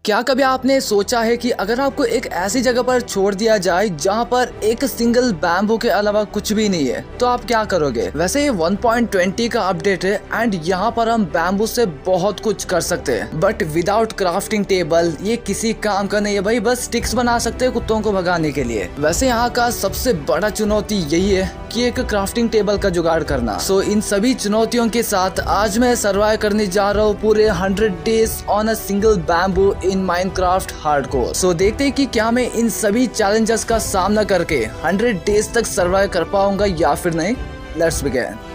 क्या कभी आपने सोचा है कि अगर आपको एक ऐसी जगह पर छोड़ दिया जाए जहां पर एक सिंगल बैम्बू के अलावा कुछ भी नहीं है तो आप क्या करोगे। वैसे ये 1.20 का अपडेट है एंड यहाँ पर हम बैम्बू से बहुत कुछ कर सकते हैं, बट विदाउट क्राफ्टिंग टेबल ये किसी काम का नहीं है भाई। बस स्टिक्स बना सकते हैं कुत्तों को भगाने के लिए। वैसे यहाँ का सबसे बड़ा चुनौती यही है कि एक क्राफ्टिंग टेबल का जुगाड़ करना। सो इन सभी चुनौतियों के साथ आज मैं सर्वाइव करने जा रहा हूँ पूरे 100 days on a single bamboo in Minecraft hardcore. So देखते हैं कि क्या मैं इन सभी चैलेंजेस का सामना करके 100 डेज तक सर्वाइव कर पाऊंगा या फिर नहीं। Let's begin.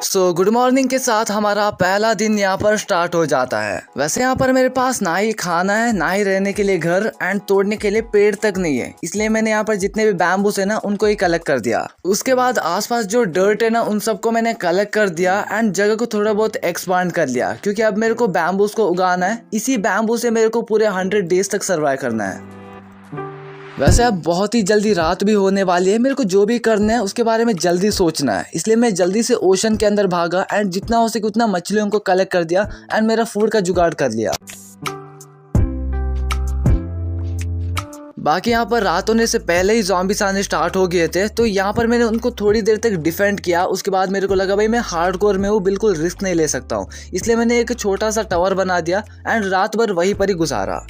So good morning के साथ हमारा पहला दिन यहाँ पर स्टार्ट हो जाता है। वैसे यहाँ पर मेरे पास ना ही खाना है ना ही रहने के लिए घर एंड तोड़ने के लिए पेड़ तक नहीं है, इसलिए मैंने यहाँ पर जितने भी बैम्बूस है ना उनको ही कलेक्ट कर दिया। उसके बाद आसपास जो डर्ट है ना उन सबको मैंने कलेक्ट कर दिया एंड जगह को थोड़ा बहुत एक्सपांड कर लिया, क्योंकि अब मेरे को बैम्बूस को उगाना है। इसी बैम्बू से मेरे को पूरे 100 डेज तक सर्वाइव करना है। वैसे अब बहुत ही जल्दी रात भी होने वाली है, मेरे को जो भी करना है उसके बारे में जल्दी सोचना है, इसलिए मैं जल्दी से ओशन के अंदर भागा एंड जितना हो सके उतना मछलियों को कलेक्ट कर दिया एंड मेरा फूड का जुगाड़ कर लिया। बाकी यहाँ पर रात होने से पहले ही ज़ॉम्बीज़ आने स्टार्ट हो गए थे, तो यहाँ पर मैंने उनको थोड़ी देर तक डिफेंड किया। उसके बाद मेरे को लगा भाई मैं हार्डकोर में हूँ, बिल्कुल रिस्क नहीं ले सकता हूँ, इसलिए मैंने एक छोटा सा टावर बना दिया एंड रात भर वहीं पर ही गुजारा।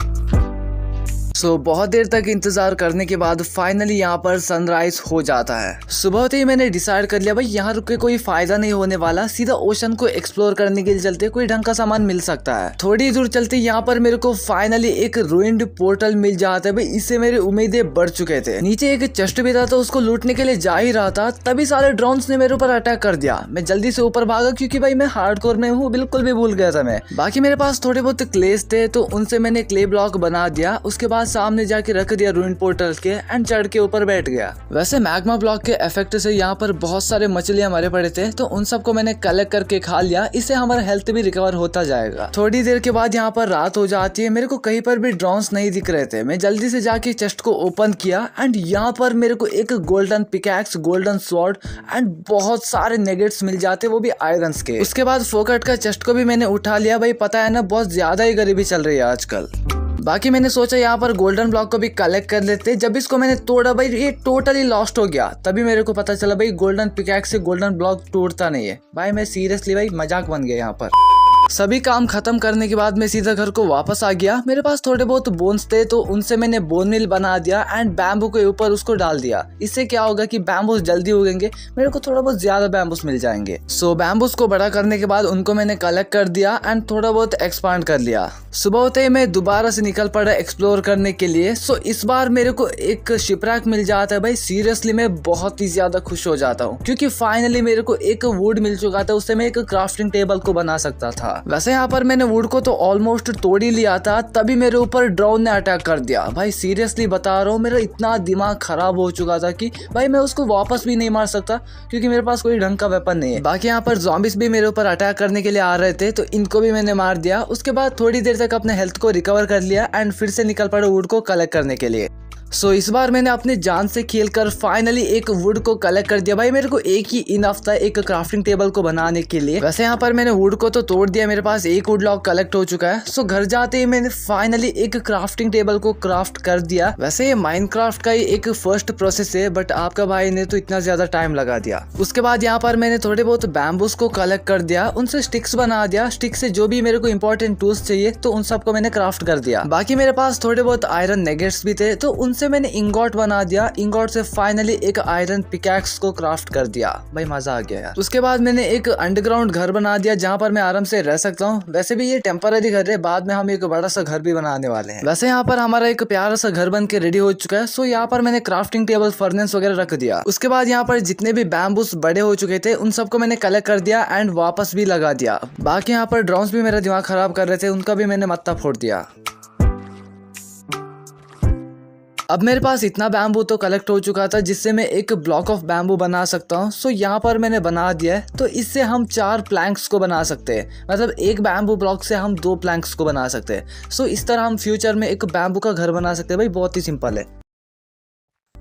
सो बहुत देर तक इंतजार करने के बाद फाइनली यहाँ पर सनराइज हो जाता है। सुबह होते ही मैंने डिसाइड कर लिया भाई यहाँ रुक के कोई फायदा नहीं होने वाला, सीधा ओशन को एक्सप्लोर करने के लिए चलते, कोई ढंग का सामान मिल सकता है। थोड़ी दूर चलते यहाँ पर मेरे को फाइनली एक रूइंड पोर्टल मिल जाता है भाई, इससे मेरी उम्मीदें बढ़ चुके थे। नीचे एक चेस्ट भी था तो उसको लूटने के लिए जा ही रहा था, तभी सारे ड्रोन्स ने मेरे ऊपर अटैक कर दिया। मैं जल्दी से ऊपर भागा क्योंकि भाई मैं हार्डकोर में हूँ, बिल्कुल भी भूल गया था मैं। बाकी मेरे पास थोड़े बहुत क्लेस थे तो उनसे मैंने क्ले ब्लॉक बना दिया। उसके बाद सामने जाके रख दिया रूइन पोर्टल के एंड चढ़ के ऊपर बैठ गया। वैसे मैग्मा ब्लॉक के इफेक्ट से यहाँ पर बहुत सारे मछलियां मरे पड़े थे तो उन सबको मैंने कलेक्ट करके खा लिया, इससे हमारा हेल्थ भी रिकवर होता जाएगा। थोड़ी देर के बाद यहाँ पर रात हो जाती है, मेरे को कहीं पर भी ड्रोन्स नहीं दिख रहे थे। मैं जल्दी से जाके चेस्ट को ओपन किया एंड यहाँ पर मेरे को एक golden pickaxe, golden sword and बहुत सारे नेगेट्स मिल जाते, वो भी आयरन के। उसके बाद फोकट का चेस्ट को भी मैंने उठा लिया। भाई पता है ना बहुत ज्यादा ही गरीबी चल रही है आजकल। बाकी मैंने सोचा यहाँ पर गोल्डन ब्लॉक को भी कलेक्ट कर लेते। जब इसको मैंने तोड़ा भाई ये टोटली लॉस्ट हो गया, तभी मेरे को पता चला भाई गोल्डन पिकैक्स से गोल्डन ब्लॉक टूटता नहीं है। भाई मैं सीरियसली भाई मजाक बन गया यहाँ पर। सभी काम खत्म करने के बाद मैं सीधा घर को वापस आ गया। मेरे पास थोड़े बहुत बोन्स थे तो उनसे मैंने बोन मिल बना दिया एंड बैम्बू के ऊपर उसको डाल दिया। इससे क्या होगा कि बैम्बूस जल्दी उगेंगे, मेरे को थोड़ा बहुत ज्यादा बैम्बूस मिल जाएंगे। सो बैम्बूस को बड़ा करने के बाद उनको मैंने कलेक्ट कर दिया एंड थोड़ा बहुत एक्सपांड कर लिया। सुबह होते ही मैं दोबारा से निकल पड़ा एक्सप्लोर करने के लिए। सो इस बार मेरे को एक शिपरैक मिल जाता है। भाई सीरियसली मैं बहुत ही ज्यादा खुश हो जाता हूँ क्योंकि फाइनली मेरे को एक वुड मिल चुका था, उससे मैं एक क्राफ्टिंग टेबल को बना सकता था। वैसे यहाँ पर मैंने वुड को तो ऑलमोस्ट तोड़ ही लिया था, तभी मेरे ऊपर ड्रोन ने अटैक कर दिया। भाई सीरियसली बता रहा हूँ मेरा इतना दिमाग खराब हो चुका था कि भाई मैं उसको वापस भी नहीं मार सकता क्योंकि मेरे पास कोई ढंग का वेपन नहीं है। बाकी यहाँ पर ज़ॉम्बीज़ भी मेरे ऊपर अटैक करने के लिए आ रहे थे तो इनको भी मैंने मार दिया। उसके बाद थोड़ी देर तक अपने हेल्थ को रिकवर कर लिया एंड फिर से निकल पड़ा वुड को कलेक्ट करने के लिए। सो इस बार मैंने अपने जान से खेलकर फाइनली एक वुड को कलेक्ट कर दिया। भाई मेरे को एक ही इनफ था एक क्राफ्टिंग टेबल को बनाने के लिए। वैसे यहाँ पर मैंने वुड को तो तोड़ दिया, मेरे पास एक वुड लॉक कलेक्ट हो चुका है। सो घर जाते ही मैंने फाइनली एक क्राफ्टिंग टेबल को क्राफ्ट कर दिया। वैसे ये माइनक्राफ्ट का ही एक फर्स्ट प्रोसेस है, बट आपका भाई ने तो इतना ज्यादा टाइम लगा दिया। उसके बाद यहाँ पर मैंने थोड़े बहुत बैम्बूस को कलेक्ट कर दिया, उनसे स्टिक्स बना दिया। स्टिक से जो भी मेरे को इंपॉर्टेंट टूल्स चाहिए तो उन सबको मैंने क्राफ्ट कर दिया। बाकी मेरे पास थोड़े बहुत आयरन नेगेट्स भी थे तो उनसे मैंने इंगॉट बना दिया। इंगॉट से फाइनली एक आयरन पिकैक्स को क्राफ्ट कर दिया। भाई मजा आ गया यार। उसके बाद मैंने एक अंडरग्राउंड घर बना दिया जहाँ पर मैं आराम से रह सकता हूँ। वैसे भी ये टेम्पररी घर है, बाद में हम एक बड़ा सा घर भी बनाने वाले हैं। वैसे यहाँ पर हमारा एक प्यारा सा घर बन के रेडी हो चुका है। सो यहाँ पर मैंने क्राफ्टिंग टेबल, फर्नेस वगैरह रख दिया। उसके बाद यहाँ पर जितने भी बैम्बूस बड़े हो चुके थे उन सबको मैंने कलेक्ट कर दिया एंड वापस भी लगा दिया। बाकी यहाँ पर ड्रोन्स भी मेरा दिमाग खराब कर रहे थे, उनका भी मैंने मत्था फोड़ दिया। अब मेरे पास इतना बैम्बू तो कलेक्ट हो चुका था जिससे मैं एक ब्लॉक ऑफ बैम्बू बना सकता हूँ। सो यहाँ पर मैंने बना दिया है, तो इससे हम 4 प्लैंक्स को बना सकते हैं। मतलब एक बैम्बू ब्लॉक से हम 2 प्लैंक्स को बना सकते हैं। सो इस तरह हम फ्यूचर में एक बैम्बू का घर बना सकते हैं। भाई बहुत ही सिंपल है।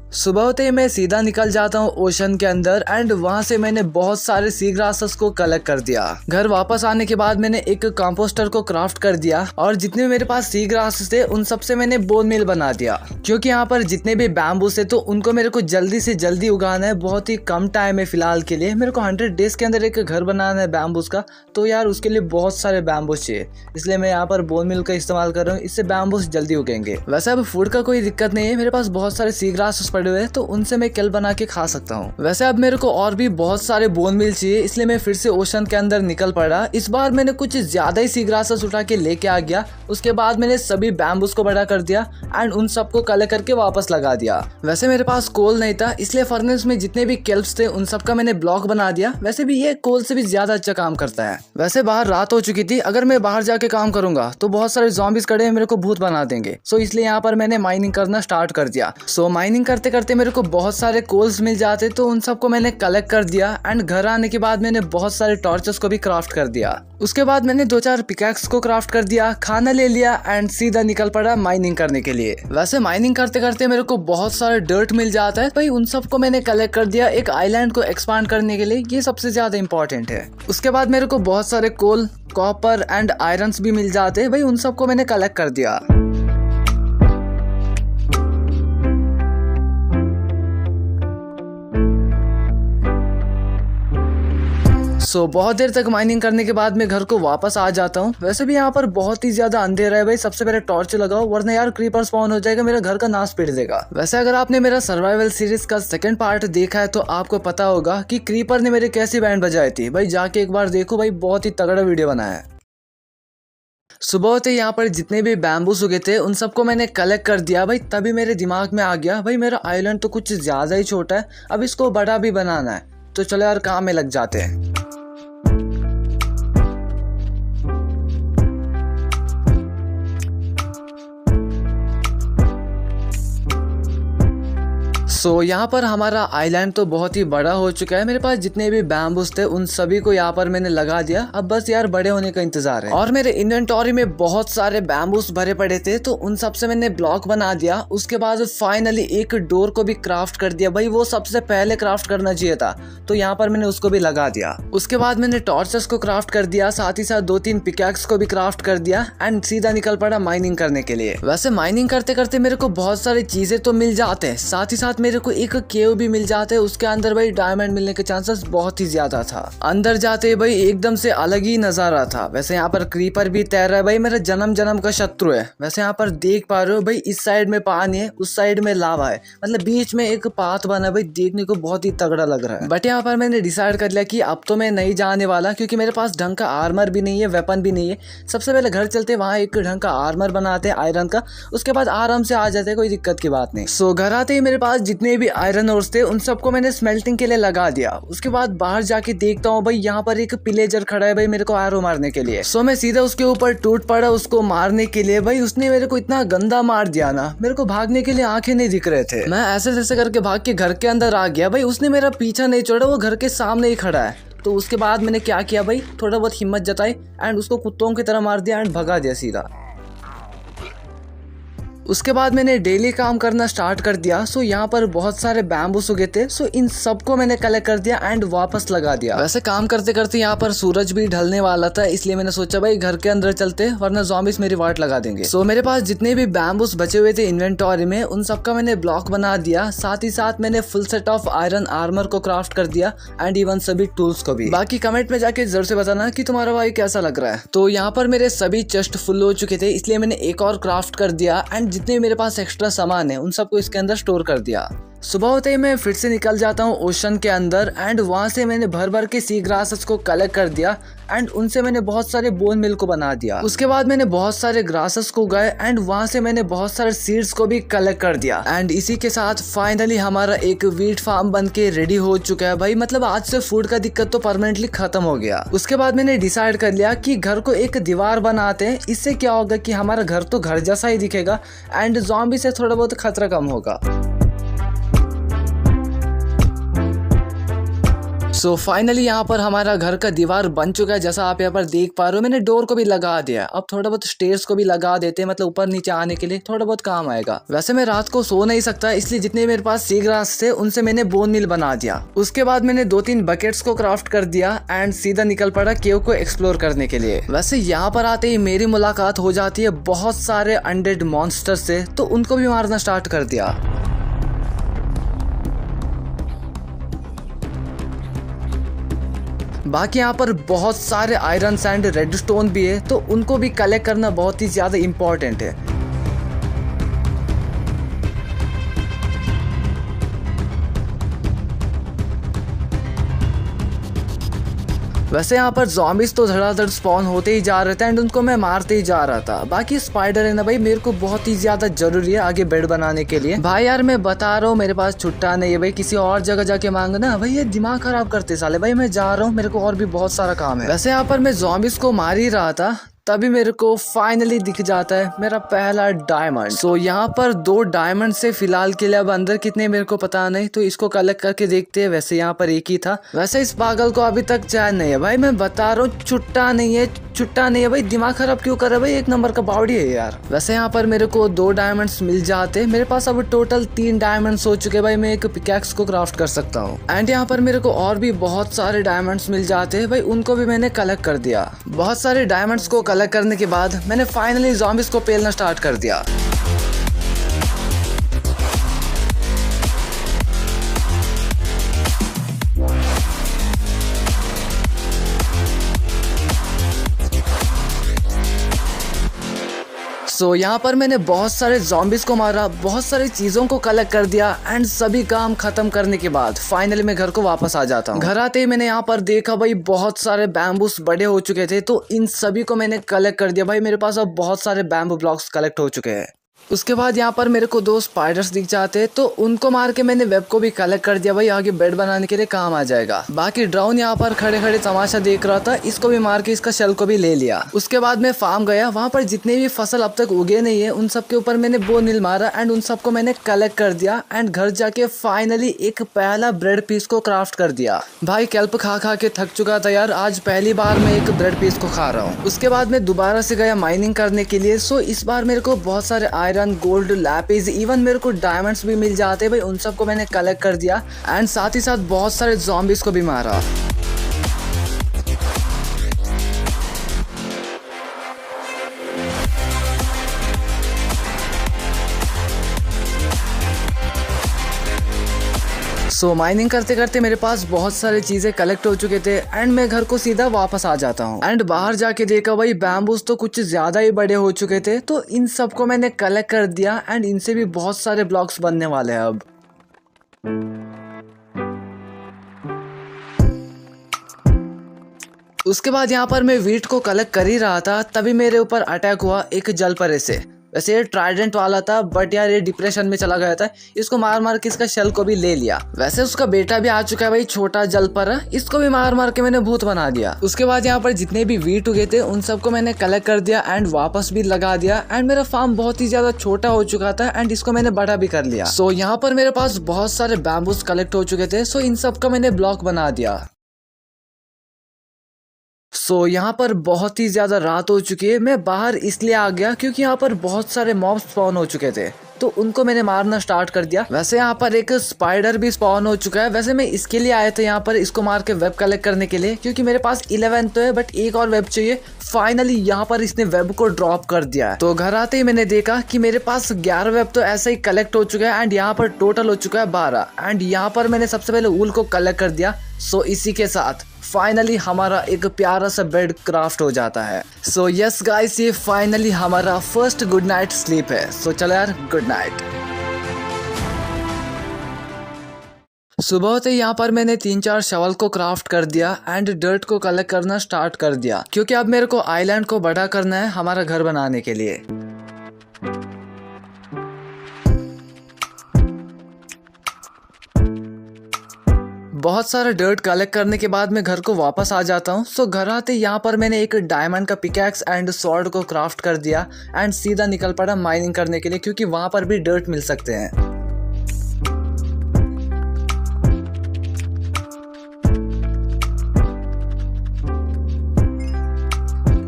सुबह होते ही मैं सीधा निकल जाता हूँ ओशन के अंदर एंड वहाँ से मैंने बहुत सारे सी ग्रासेस को कलेक्ट कर दिया। घर वापस आने के बाद मैंने एक कंपोस्टर को क्राफ्ट कर दिया और जितने भी मेरे पास सी ग्रासेस थे उन सब से मैंने बोन मील बना दिया, क्योंकि यहाँ पर जितने भी बैम्बूस है तो उनको मेरे को जल्दी से जल्दी उगाना है। बहुत ही कम टाइम है फिलहाल के लिए, मेरे को 100 डेज के अंदर एक घर बनाना है बैम्बूस का, तो यार उसके लिए बहुत सारे बैम्बूस चाहिए, इसलिए मैं यहाँ पर बोन मील का इस्तेमाल कर रहा हूँ। इससे बैम्बूस जल्दी उगेंगे। वैसे अब फूड का कोई दिक्कत नहीं है, मेरे पास बहुत सारे सी ग्रासेस पड़े हुए हैं तो उनसे मैं किल बना के खा सकता हूँ। वैसे अब मेरे को और भी बहुत सारे बोन मील चाहिए, इसलिए मैं फिर से ओशन के अंदर निकल पड़ा। इस बार मैंने कुछ ज्यादा ही सी ग्रासेस उठा के लेके आ गया। उसके बाद मैंने सभी बैम्बूस को बड़ा कर दिया एंड उन सबको कलेक्ट करके वापस लगा दिया। वैसे मेरे पास कोल नहीं था, इसलिए फर्नेस में जितने भी केल्प्स थे उन सब का मैंने ब्लॉक बना दिया। वैसे भी ये कोल से भी ज्यादा अच्छा काम करता है। वैसे बाहर रात हो चुकी थी, अगर मैं बाहर जाके काम करूंगा तो बहुत सारे ज़ॉम्बीज खड़े हैं, मेरे को भूत बना देंगे। सो इसलिए यहाँ पर मैंने माइनिंग करना स्टार्ट कर दिया। सो माइनिंग करते करते मेरे को बहुत सारे कोल्स मिल जाते तो उन सबको मैंने कलेक्ट कर दिया एंड घर आने के बाद मैंने बहुत सारे टॉर्चेस को भी क्राफ्ट कर दिया। उसके बाद मैंने 2-4 पिकैक्स को क्राफ्ट कर दिया, खाना ले लिया एंड सीधा निकल पड़ा माइनिंग करने के लिए। वैसे माइनिंग करते करते मेरे को बहुत सारे डर्ट मिल जाता है, भाई उन सबको मैंने कलेक्ट कर दिया एक आइलैंड को एक्सपांड करने के लिए, ये सबसे ज्यादा इंपॉर्टेंट है। उसके बाद मेरे को बहुत सारे कोल, कॉपर एंड आयरन्स भी मिल जाते हैं, भाई उन सबको मैंने कलेक्ट कर दिया। बहुत देर तक माइनिंग करने के बाद मैं घर को वापस आ जाता हूँ। वैसे भी यहाँ पर बहुत ही ज्यादा अंधेरा है भाई, सबसे पहले टॉर्च लगाओ वरना यार क्रीपर स्पॉन हो जाएगा, मेरा घर का नाश पीट देगा। वैसे अगर आपने मेरा सर्वाइवल सीरीज का सेकंड पार्ट देखा है तो आपको पता होगा कि क्रीपर ने मेरे कैसी बैंड बजाई थी, भाई जाके एक बार देखो भाई, बहुत ही तगड़ा वीडियो बनाया है। सुबह होते यहाँ पर जितने भी बैम्बूस उगे थे उन सबको मैंने कलेक्ट कर दिया भाई। तभी मेरे दिमाग में आ गया भाई मेरा आइलैंड तो कुछ ज्यादा ही छोटा है, अब इसको बड़ा भी बनाना है, तो चलो यार काम में लग जाते हैं। यहाँ पर हमारा आइलैंड तो बहुत ही बड़ा हो चुका है। मेरे पास जितने भी बैम्बूस थे उन सभी को यहाँ पर मैंने लगा दिया, अब बस यार बड़े होने का इंतजार है। और मेरे इन्वेंटरी में बहुत सारे बैम्बूस भरे पड़े थे तो उन सब से मैंने ब्लॉक बना दिया। उसके बाद फाइनली एक डोर को भी क्राफ्ट कर दिया, भाई वो सबसे पहले क्राफ्ट करना चाहिए था, तो यहाँ पर मैंने उसको भी लगा दिया। उसके बाद मैंने टॉर्चेस को क्राफ्ट कर दिया, साथ ही साथ 2-3 पिकैक्स को भी क्राफ्ट कर दिया एंड सीधा निकल पड़ा माइनिंग करने के लिए। वैसे माइनिंग करते करते मेरे को बहुत सारी चीजें तो मिल जाते हैं, साथ ही साथ मेरे को एक केव भी मिल जाते है, उसके अंदर भाई डायमंड मिलने के चांसेस बहुत ही ज्यादा था। अंदर जाते भाई एकदम से अलग ही नजारा था। वैसे यहाँ पर क्रीपर भी तैर रहा है, भाई मेरा जन्म जन्म का शत्रु है। वैसे यहाँ पर देख पा रहे हो भाई, इस साइड में पानी है, उस साइड में लावा है, मतलब बीच में एक पाथ बना, भाई देखने को बहुत ही तगड़ा लग रहा है। बट यहाँ पर मैंने डिसाइड कर लिया कि अब तो मैं नहीं जाने वाला, क्योंकि मेरे पास ढंग का आर्मर भी नहीं है, वेपन भी नहीं है। सबसे पहले घर चलते वहाँ एक ढंग का आर्मर बनाते हैं आयरन का, उसके बाद आराम से आ जाते हैं, कोई दिक्कत की बात नहीं। घर आते ही मेरे पास जितने भी आयरन ओर्स थे उन सबको मैंने स्मेल्टिंग के लिए लगा दिया। उसके बाद बाहर जाके देखता हूँ भाई यहाँ पर एक पिलेजर खड़ा है भाई मेरे को एरो मारने के लिए। मैं सीधा उसके ऊपर टूट पड़ा उसको मारने के लिए। भाई उसने मेरे को इतना गंदा मार दिया ना, मेरे को भागने के लिए आंखें नहीं दिख रहे थे। मैं ऐसे जैसे करके भाग के घर के अंदर आ गया। भाई उसने मेरा पीछा नहीं छोड़ा, वो घर के सामने ही खड़ा है। तो उसके बाद मैंने क्या किया भाई, थोड़ा बहुत हिम्मत जताई एंड उसको कुत्तों की तरह मार दिया एंड भगा दिया सीधा। उसके बाद मैंने डेली काम करना स्टार्ट कर दिया। यहाँ पर बहुत सारे बैम्बूस उगे थे, इन सबको मैंने कलेक्ट कर दिया एंड वापस लगा दिया। वैसे काम करते करते यहाँ पर सूरज भी ढलने वाला था, इसलिए मैंने सोचा भाई घर के अंदर चलते, वरना ज़ॉम्बीज़ मेरी वाट लगा देंगे। मेरे पास जितने भी बैम्बूस बचे हुए थे इन्वेंटरी में उन सबका मैंने ब्लॉक बना दिया। साथ ही साथ मैंने full set of iron armour को क्राफ्ट कर दिया एंड इवन सभी टूल्स को भी। बाकी कमेंट में जाके जरूर से बताना कि तुम्हारा भाई कैसा लग रहा है। तो यहाँ पर मेरे सभी चेस्ट फुल हो चुके थे, इसलिए मैंने एक और क्राफ्ट कर दिया एंड जितने मेरे पास एक्स्ट्रा सामान है उन सबको इसके अंदर स्टोर कर दिया। सुबह होते ही मैं फिर से निकल जाता हूँ ओशन के अंदर एंड वहाँ से मैंने भर भर के सी ग्रासेस को कलेक्ट कर दिया एंड उनसे मैंने बहुत सारे बोन मिल को बना दिया। उसके बाद मैंने बहुत सारे ग्रासेस को उगाए एंड वहाँ से मैंने बहुत सारे सीड्स को भी कलेक्ट कर दिया एंड इसी के साथ फाइनली हमारा एक वीट फार्म बन के रेडी हो चुका है भाई। मतलब आज से फूड का दिक्कत तो परमानेंटली खत्म हो गया। उसके बाद मैंने डिसाइड कर लिया कि घर को एक दीवार बनाते हैं, इससे क्या होगा कि हमारा घर तो घर जैसा ही दिखेगा एंड ज़ॉम्बी से थोड़ा बहुत खतरा कम होगा। सो फाइनली यहाँ पर हमारा घर का दीवार बन चुका है, जैसा आप यहाँ पर देख पा रहे हो। मैंने डोर को भी लगा दिया। अब थोड़ा बहुत स्टेयर्स को भी लगा देते हैं, मतलब ऊपर नीचे आने के लिए थोड़ा बहुत काम आएगा। वैसे मैं रात को सो नहीं सकता, इसलिए जितने मेरे पास सी ग्रास थे उनसे मैंने बोन मील बना दिया। उसके बाद मैंने 2-3 बकेट्स को क्राफ्ट कर दिया एंड सीधा निकल पड़ा केव को एक्सप्लोर करने के लिए। वैसे यहाँ पर आते ही मेरी मुलाकात हो जाती है बहुत सारे अनडेड मॉन्स्टर से, तो उनको भी मारना स्टार्ट कर दिया। बाकी यहाँ पर बहुत सारे आयरन सैंड रेड स्टोन भी है, तो उनको भी कलेक्ट करना बहुत ही ज्यादा इम्पोर्टेंट है। वैसे यहाँ पर ज़ॉम्बीज़ तो धड़ाधड़ स्पॉन होते ही जा रहे थे एंड उनको मैं मारते ही जा रहा था। बाकी स्पाइडर है ना भाई, मेरे को बहुत ही ज्यादा जरूरी है आगे बेड बनाने के लिए। भाई यार मैं बता रहा हूँ मेरे पास छुट्टा नहीं है भाई, किसी और जगह जाके मांगना भाई, ये दिमाग खराब करते साले। भाई मैं जा रहा हूँ, मेरे को और भी बहुत सारा काम है। वैसे यहाँ पर मैं ज़ॉम्बीज़ को मार ही रहा था, तभी मेरे को फाइनली दिख जाता है मेरा पहला डायमंड। सो यहाँ पर 2 डायमंड से फिलहाल के लिए, अब अंदर कितने मेरे को पता नहीं, तो इसको कलेक्ट करके देखते हैं। वैसे यहाँ पर एक ही था। वैसे इस पागल को अभी तक चैन नहीं है भाई, मैं बता रहा हूँ छुट्टा नहीं है, छुट्टा नहीं है भाई। दिमाग खराब क्यों कर रहा है भाई, 1 नंबर का बावड़ी है यार। वैसे यहाँ पर मेरे को 2 डायमंड्स मिल जाते, मेरे पास अब टोटल 3 डायमंड्स हो चुके भाई। मैं एक पिकैक्स को क्राफ्ट कर सकता हूँ एंड यहाँ पर मेरे को और भी बहुत सारे डायमंड्स मिल जाते हैं भाई, उनको भी मैंने कलेक्ट कर दिया। बहुत सारे डायमंड्स को कलेक्ट करने के बाद मैंने फाइनली ज़ॉम्बीज़ को पेलना स्टार्ट कर दिया। सो यहाँ पर मैंने बहुत सारे ज़ॉम्बीज़ को मारा, बहुत सारी चीज़ों को कलेक्ट कर दिया एंड सभी काम खत्म करने के बाद फाइनली मैं घर को वापस आ जाता हूँ। घर आते ही मैंने यहाँ पर देखा भाई बहुत सारे बैम्बूस बड़े हो चुके थे, तो इन सभी को मैंने कलेक्ट कर दिया भाई। मेरे पास अब बहुत सारे बैम्बू ब्लॉक्स कलेक्ट हो चुके हैं। उसके बाद यहाँ पर मेरे को 2 स्पाइडर्स दिख जाते हैं, तो उनको मार के मैंने वेब को भी कलेक्ट कर दिया भाई, आगे बेड बनाने के लिए काम आ जाएगा। बाकी ड्राउन यहाँ पर खड़े खड़े तमाशा देख रहा था, इसको भी मार के इसका शेल को भी ले लिया। उसके बाद मैं फार्म गया, वहाँ पर जितने भी फसल अब तक उगे नहीं है उन सब के ऊपर मैंने बोन मील मारा एंड उन सबको मैंने कलेक्ट कर दिया एंड घर जाके फाइनली एक पहला ब्रेड पीस को क्राफ्ट कर दिया। भाई कैल्प खा खा के थक चुका था यार, आज पहली बार मैं एक ब्रेड पीस को खा रहा हूँ। उसके बाद मैं दोबारा से गया माइनिंग करने के लिए। सो इस बार मेरे को बहुत सारे आयरन, गोल्ड, लैपिस, इवन मेरे को डायमंड्स भी मिल जाते भाई, उन सबको मैंने कलेक्ट कर दिया एंड साथ ही साथ बहुत सारे ज़ॉम्बीज़ को भी मारा। सो माइनिंग करते करते मेरे पास बहुत सारी चीजें कलेक्ट हो चुके थे एंड मैं घर को सीधा वापस आ जाता हूँ एंड बाहर जाके देखा भाई बैम्बूस तो कुछ ज्यादा ही बड़े हो चुके थे, तो इन सबको मैंने कलेक्ट कर दिया एंड इनसे भी बहुत सारे ब्लॉक्स बनने वाले हैं अब। उसके बाद यहाँ पर मैं वीट को कलेक्ट कर ही रहा था, तभी मेरे ऊपर अटैक हुआ एक जलपरे से। वैसे ये ट्राइडेंट वाला था, बट यार ये डिप्रेशन में चला गया था। इसको मार मार के इसका शेल को भी ले लिया। वैसे उसका बेटा भी आ चुका है भाई, छोटा जलपरा, इसको भी मार मार के मैंने भूत बना दिया। उसके बाद यहाँ पर जितने भी वीट उगे थे उन सबको मैंने कलेक्ट कर दिया एंड वापस भी लगा दिया एंड मेरा फार्म बहुत ही ज्यादा छोटा हो चुका था एंड इसको मैंने बड़ा भी कर लिया। सो यहाँ पर मेरे पास बहुत सारे बैम्बूस कलेक्ट हो चुके थे, सो इन सबका मैंने ब्लॉक बना दिया। सो यहाँ पर बहुत ही ज्यादा रात हो चुकी है। मैं बाहर इसलिए आ गया क्योंकि यहाँ पर बहुत सारे मॉब स्पॉन हो चुके थे, तो उनको मैंने मारना स्टार्ट कर दिया। वैसे यहाँ पर एक स्पाइडर भी स्पॉन हो चुका है। वैसे मैं इसके लिए आया था यहाँ पर इसको मार के वेब कलेक्ट करने के लिए, क्योंकि मेरे पास 11 तो है बट एक और वेब चाहिए। फाइनली यहाँ पर इसने वेब को ड्रॉप कर दिया है। तो घर आते ही मैंने देखा कि मेरे पास 11 वेब तो ऐसे ही कलेक्ट हो चुका है एंड यहाँ पर टोटल हो चुका है 12 एंड यहाँ पर मैंने सबसे पहले वूल को कलेक्ट कर दिया। सो इसी के साथ फाइनली हमारा एक प्यारा सा बेड क्राफ्ट हो जाता है। सो यस गाइस, ये फाइनली हमारा फर्स्ट गुड नाइट स्लीप है। सो चलो यार, गुड नाइट। सुबह होते यहाँ पर मैंने 3-4 शवल को क्राफ्ट कर दिया एंड डर्ट को कलेक्ट करना स्टार्ट कर दिया, क्योंकि अब मेरे को आइलैंड को बड़ा करना है हमारा घर बनाने के लिए। बहुत सारा डर्ट कलेक्ट करने के बाद मैं घर को वापस आ जाता हूँ। सो घर आते यहाँ पर मैंने एक डायमंड का पिकैक्स एंड स्वॉर्ड को क्राफ्ट कर दिया एंड सीधा निकल पड़ा माइनिंग करने के लिए, क्योंकि वहां पर भी डर्ट मिल सकते हैं।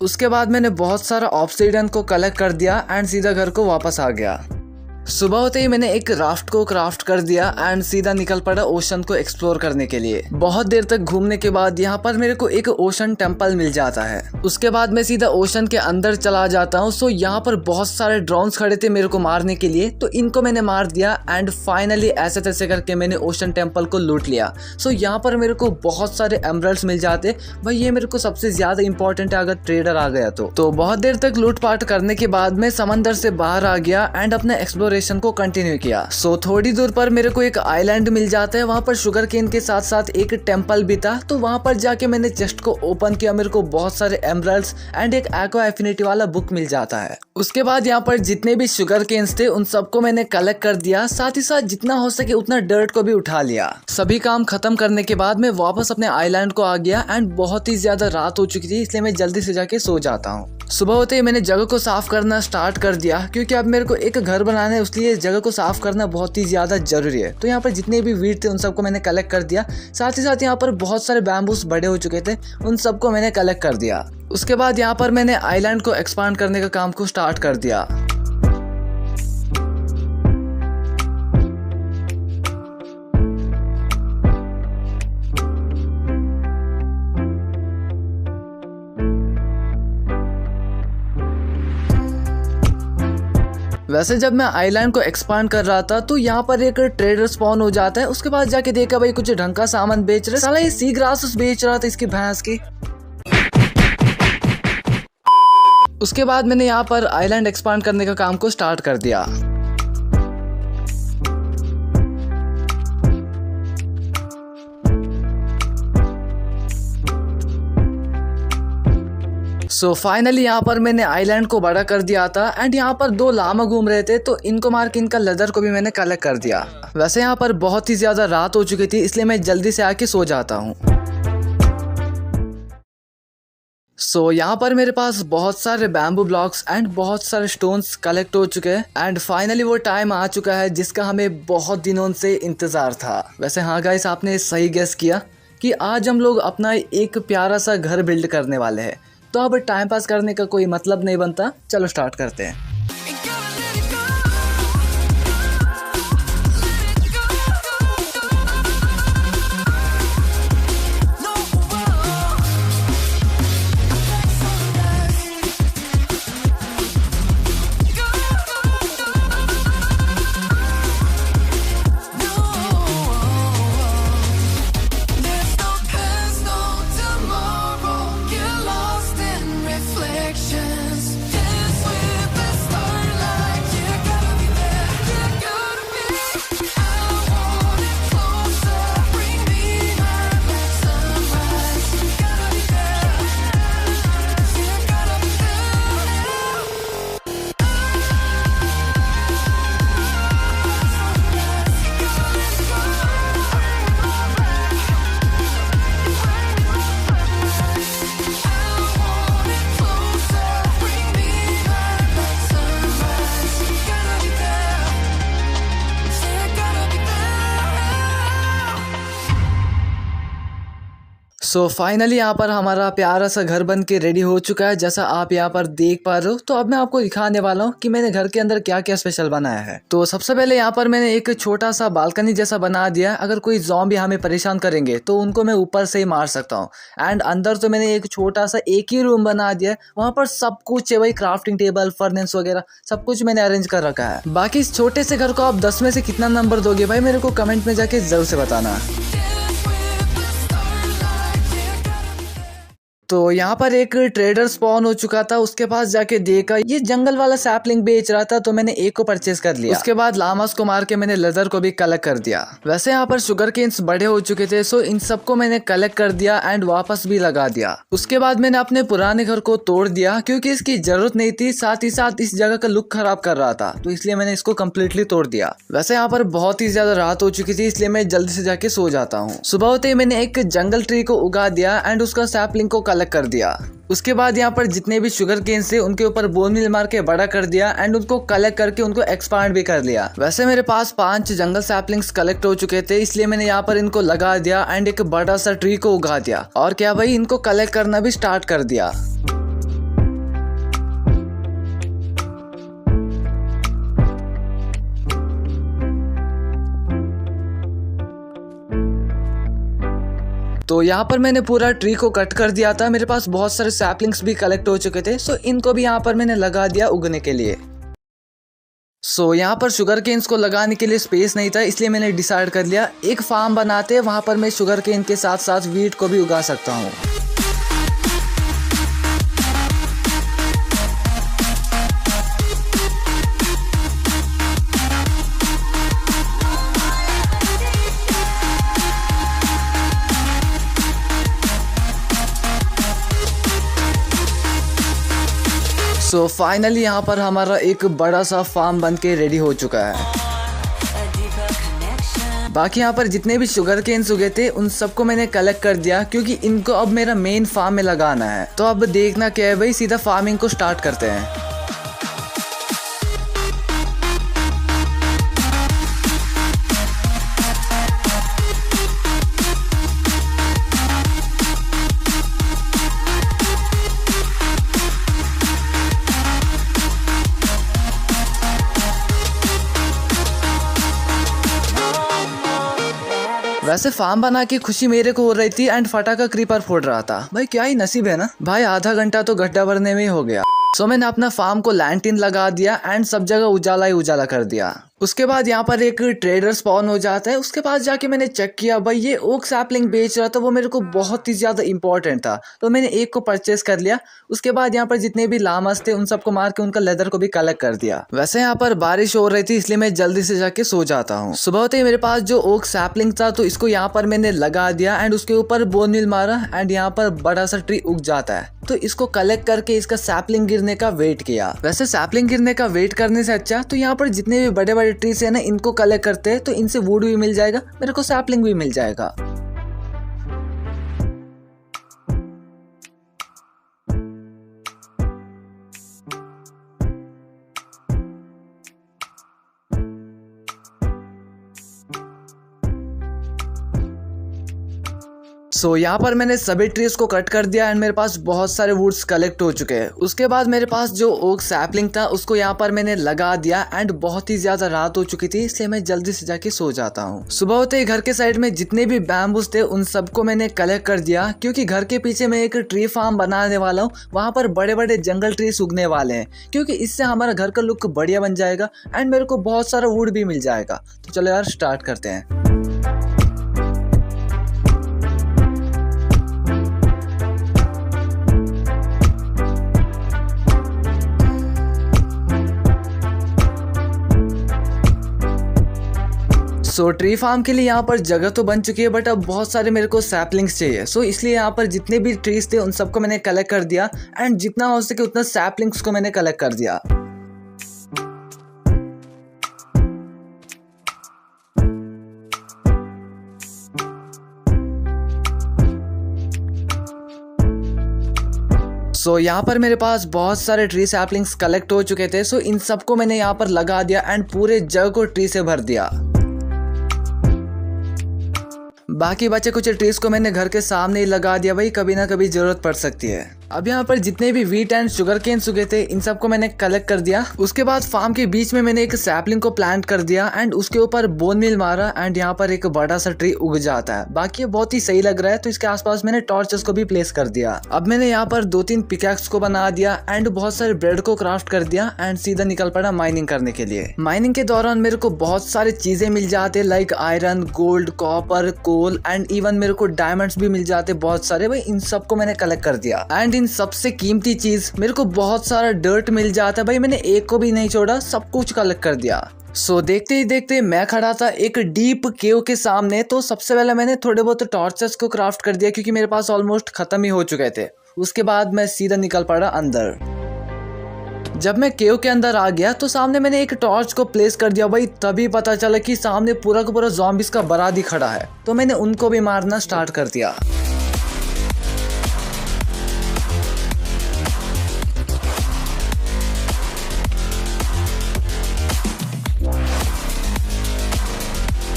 उसके बाद मैंने बहुत सारा ऑब्सिडियन को कलेक्ट कर दिया एंड सीधा घर को वापस आ गया। सुबह होते ही मैंने एक राफ्ट को क्राफ्ट कर दिया एंड सीधा निकल पड़ा ओशन को एक्सप्लोर करने के लिए। बहुत देर तक घूमने के बाद यहाँ पर मेरे को एक ओशन टेम्पल मिल जाता है। उसके बाद मैं सीधा ओशन के अंदर चला जाता हूँ। सो यहाँ पर बहुत सारे ड्रोन्स खड़े थे मेरे को मारने के लिए, तो इनको मैंने मार दिया एंड फाइनली ऐसे तैसे करके मैंने ओशन टेम्पल को लूट लिया। सो यहाँ पर मेरे को बहुत सारे एमरल्ड्स मिल जाते भाई, ये मेरे को सबसे ज्यादा इंपॉर्टेंट है अगर ट्रेडर आ गया तो बहुत देर तक लूटपाट करने के बाद मैं समंदर से बाहर आ गया एंड अपने एक्सप्लोरेशन को कंटिन्यू किया। सो थोड़ी दूर पर मेरे को एक आइलैंड मिल जाता है, वहाँ पर शुगर केन के साथ साथ एक टेम्पल भी था। तो वहाँ पर जाके मैंने चेस्ट को ओपन किया, मेरे को बहुत सारे एमरल्ड्स एंड एक एक्वा एफिनिटी वाला बुक मिल जाता है। उसके बाद यहाँ पर जितने भी शुगर केन्स थे उन सबको मैंने कलेक्ट कर दिया, साथ ही साथ जितना हो सके उतना डर्ट को भी उठा लिया। सभी काम खत्म करने के बाद मैं वापस अपने आइलैंड को आ गया एंड बहुत ही ज्यादा रात हो चुकी थी, इसलिए मैं जल्दी से जाके सो जाता हूँ। सुबह होते ही मैंने जगह को साफ करना स्टार्ट कर दिया, क्योंकि अब मेरे को एक घर बनाना है, इसलिए जगह को साफ करना बहुत ही ज्यादा जरूरी है। तो यहाँ पर जितने भी वीट थे उन सबको मैंने कलेक्ट कर दिया। साथ ही साथ यहाँ पर बहुत सारे बैम्बूस बड़े हो चुके थे, उन सबको मैंने कलेक्ट कर दिया। उसके बाद यहाँ पर मैंने आइलैंड को एक्सपांड करने का काम को स्टार्ट कर दिया। वैसे जब मैं आइलैंड को एक्सपांड कर रहा था तो यहाँ पर एक ट्रेडर स्पॉन हो जाता है। उसके बाद जाके देखा भाई कुछ ढंग का सामान बेच रहे, साला ये सी ग्रास बेच रहा था इसकी भैंस की। उसके बाद मैंने यहाँ पर आइलैंड एक्सपांड करने का काम को स्टार्ट कर दिया। सो फाइनली यहाँ पर मैंने आइलैंड को बड़ा कर दिया था एंड यहाँ पर 2 लामा घूम रहे थे, तो इनको मार के इनका लेदर को भी मैंने कलेक्ट कर दिया। वैसे यहाँ पर बहुत ही ज्यादा रात हो चुकी थी, इसलिए मैं जल्दी से आके सो जाता हूँ। सो यहाँ पर मेरे पास बहुत सारे बैम्बू ब्लॉक्स एंड बहुत सारे स्टोन्स कलेक्ट हो चुके हैं एंड फाइनली वो टाइम आ चुका है जिसका हमें बहुत दिनों से इंतजार था। वैसे हाँ गाइस, आपने सही गेस किया कि आज हम लोग अपना एक प्यारा सा घर बिल्ड करने वाले हैं। तो अब टाइम पास करने का कोई मतलब नहीं बनता, चलो स्टार्ट करते हैं। सो फाइनली यहाँ पर हमारा प्यारा सा घर बन के रेडी हो चुका है, जैसा आप यहाँ पर देख पा रहे हो। तो अब मैं आपको दिखाने वाला हूँ कि मैंने घर के अंदर क्या क्या स्पेशल बनाया है। तो सबसे पहले यहाँ पर मैंने एक छोटा सा बालकनी जैसा बना दिया। अगर कोई ज़ॉम्बी हमें परेशान करेंगे तो उनको मैं ऊपर से ही मार सकता हूँ। एंड अंदर तो मैंने एक छोटा सा एक ही रूम बना दिया है, वहाँ पर सब कुछ है भाई, क्राफ्टिंग टेबल, फर्नेस वगैरह सब कुछ मैंने अरेंज कर रखा है। बाकी इस छोटे से घर को आप 10 में से कितना नंबर दोगे भाई, मेरे को कमेंट में जाके जरूर से बताना। तो यहाँ पर एक ट्रेडर स्पॉन हो चुका था, उसके पास जाके देखा ये जंगल वाला सैपलिंग बेच रहा था, तो मैंने एक को परचेज कर लिया। उसके बाद लामास को मार के मैंने लेदर को भी कलेक्ट कर दिया। वैसे यहाँ पर शुगर केन्स बड़े हो चुके थे, सो इन सबको मैंने कलेक्ट कर दिया एंड वापस भी लगा दिया। उसके बाद मैंने अपने पुराने घर को तोड़ दिया क्योंकि इसकी जरूरत नहीं थी, साथ ही साथ इस जगह का लुक खराब कर रहा था, तो इसलिए मैंने इसको कम्प्लीटली तोड़ दिया। वैसे यहाँ पर बहुत ही ज्यादा रात हो चुकी थी, इसलिए मैं जल्दी से जाके सो जाता हूँ। सुबह होते ही मैंने एक जंगल ट्री को उगा दिया एंड उसका सैपलिंग को कलेक्ट कर दिया। उसके बाद यहाँ पर जितने भी शुगर केन थे उनके ऊपर बोन मिल मार के बड़ा कर दिया एंड उनको कलेक्ट करके उनको एक्सपांड भी कर लिया। वैसे मेरे पास 5 जंगल सैपलिंग्स कलेक्ट हो चुके थे, इसलिए मैंने यहाँ पर इनको लगा दिया एंड एक बड़ा सा ट्री को उगा दिया। और क्या भाई, इनको कलेक्ट करना भी स्टार्ट कर दिया। सो यहाँ पर मैंने पूरा ट्री को कट कर दिया था। मेरे पास बहुत सारे सैपलिंग्स भी कलेक्ट हो चुके थे, सो इनको भी यहाँ पर मैंने लगा दिया उगने के लिए। सो यहाँ पर शुगर केन्स को लगाने के लिए स्पेस नहीं था, इसलिए मैंने डिसाइड कर लिया एक फार्म बनाते हैं, वहाँ पर मैं शुगर केन के साथ साथ वीट को भी उगा सकता हूँ। सो फाइनली यहाँ पर हमारा एक बड़ा सा फार्म बन के रेडी हो चुका है। बाकी यहाँ पर जितने भी शुगर केन्स उगे थे उन सबको मैंने कलेक्ट कर दिया, क्योंकि इनको अब मेरा मेन फार्म में लगाना है। तो अब देखना क्या है भाई, सीधा फार्मिंग को स्टार्ट करते हैं। वैसे फार्म बना के खुशी मेरे को हो रही थी एंड फटाका क्रीपर फोड़ रहा था। भाई क्या ही नसीब है ना भाई, आधा घंटा तो गड्ढा भरने में ही हो गया। सो मैंने अपना फार्म को लैंटिन लगा दिया एंड सब जगह उजाला ही उजाला कर दिया। उसके बाद यहाँ पर एक ट्रेडर स्पॉन हो जाता है। उसके पास जाके मैंने चेक किया, भाई ये ओक सैपलिंग बेच रहा था, वो मेरे को बहुत ही ज्यादा इंपॉर्टेंट था, तो मैंने एक को परचेस कर लिया। उसके बाद यहाँ पर जितने भी लामस थे उन सबको मार के उनका लेदर को भी कलेक्ट कर दिया। वैसे यहाँ पर बारिश हो रही थी, इसलिए मैं जल्दी से जाके सो जाता हूँ। सुबह होते ही मेरे पास जो ओक सैपलिंग था तो इसको यहाँ पर मैंने लगा दिया एंड उसके ऊपर बोन मिल मारा एंड यहाँ पर बड़ा सा ट्री उग जाता है। तो इसको कलेक्ट करके इसका सैपलिंग गिरने का वेट किया। वैसे सैपलिंग गिरने का वेट करने से अच्छा तो यहाँ पर जितने भी बड़े बड़े ट्रीज है ना, इनको कलेक्ट करते हैं तो इनसे वुड भी मिल जाएगा, मेरे को सैपलिंग भी मिल जाएगा। सो यहाँ पर मैंने सभी ट्रीज को कट कर दिया एंड मेरे पास बहुत सारे वुड्स कलेक्ट हो चुके हैं। उसके बाद मेरे पास जो ओक सैपलिंग था उसको यहाँ पर मैंने लगा दिया एंड बहुत ही ज्यादा रात हो चुकी थी, इसलिए मैं जल्दी से जाके सो जाता हूँ। सुबह होते ही घर के साइड में जितने भी बैम्बूस थे उन सबको मैंने कलेक्ट कर दिया, क्योंकि घर के पीछे मैं एक ट्री फार्म बनाने वाला हूँ। वहाँ पर बड़े बड़े जंगल ट्रीज उगने वाले हैं, क्योंकि इससे हमारा घर का लुक बढ़िया बन जाएगा एंड मेरे को बहुत सारा वुड भी मिल जाएगा। तो चलो यार स्टार्ट करते हैं। सो ट्री फार्म के लिए यहाँ पर जगह तो बन चुकी है, बट अब बहुत सारे मेरे को सैपलिंग्स चाहिए। सो इसलिए यहाँ पर जितने भी ट्रीज थे उन सबको मैंने कलेक्ट कर दिया एंड जितना हो सके उतना सैपलिंग्स को मैंने कलेक्ट कर दिया। सो यहाँ पर मेरे पास बहुत सारे ट्री सैपलिंग्स कलेक्ट हो चुके थे। सो इन सबको मैंने यहाँ पर लगा दिया एंड पूरे जग को ट्री से भर दिया। बाकी बचे कुछ ट्रीज को मैंने घर के सामने ही लगा दिया, भाई कभी ना कभी जरूरत पड़ सकती है। अब यहाँ पर जितने भी वीट एंड शुगर केन उगे थे इन सबको मैंने कलेक्ट कर दिया। उसके बाद फार्म के बीच में मैंने एक सैपलिंग को प्लांट कर दिया एंड उसके ऊपर बोन मिल मारा एंड यहाँ पर एक बड़ा सा ट्री उग जाता है। बाकी ये बहुत ही सही लग रहा है, तो इसके आसपास मैंने टॉर्चेस को भी प्लेस कर दिया। अब मैंने यहाँ पर 2-3 पिकैक्स को बना दिया एंड बहुत सारे ब्रेड को क्राफ्ट कर दिया एंड सीधा निकल पड़ा माइनिंग करने के लिए। माइनिंग के दौरान मेरे को बहुत सारी चीजें मिल जाते, like iron, gold, copper, coal and even मेरे को डायमंड्स भी मिल जाते बहुत सारे। भाई इन सबको मैंने कलेक्ट कर दिया एंड इन सबसे कीमती चीज मेरे को बहुत सारा डर्ट मिल जाता है। भाई मैंने एक को भी नहीं छोड़ा, सब कुछ कलेक्ट कर दिया। सो देखते ही देखते मैं खड़ा था एक डीप केव के सामने। तो सबसे पहले मैंने थोड़े बहुत टॉर्चेस को क्राफ्ट कर दिया, क्योंकि मेरे पास ऑलमोस्ट खत्म ही हो चुके थे। उसके बाद मैं सीधा निकल पड़ा अंदर। जब मैं केव के अंदर आ गया तो सामने मैंने एक टॉर्च को प्लेस कर दिया। भाई तभी पता चला कि सामने पूरा का पूरा ज़ॉम्बीज़ का बरादी खड़ा है, तो मैंने उनको भी मारना स्टार्ट कर दिया।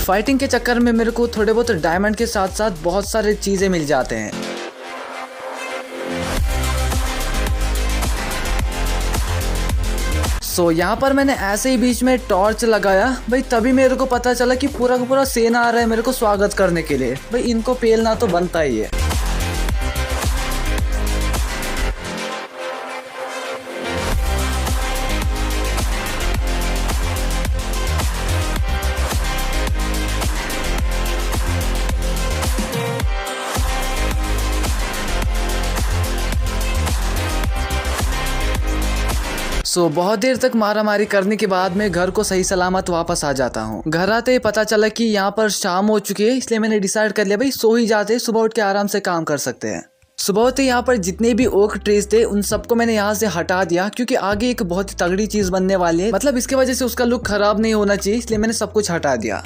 फाइटिंग के चक्कर में मेरे को थोड़े बहुत डायमंड के साथ साथ बहुत सारे चीजें मिल जाते हैं। यहाँ पर मैंने ऐसे ही बीच में टॉर्च लगाया भाई, तभी मेरे को पता चला कि पूरा का पूरा सेना आ रहा है मेरे को स्वागत करने के लिए। भाई इनको पेलना तो बनता ही है। बहुत देर तक मारामारी करने के बाद मैं घर को सही सलामत वापस आ जाता हूँ। घर आते ही पता चला कि यहाँ पर शाम हो चुकी है, इसलिए मैंने डिसाइड कर लिया भाई सो ही जाते, सुबह उठ के आराम से काम कर सकते हैं। सुबह होते यहाँ पर जितने भी ओक ट्रीज थे उन सबको मैंने यहाँ से हटा दिया, क्योंकि आगे एक बहुत ही तगड़ी चीज बनने वाली है, मतलब इसके वजह से उसका लुक खराब नहीं होना चाहिए, इसलिए मैंने सब कुछ हटा दिया।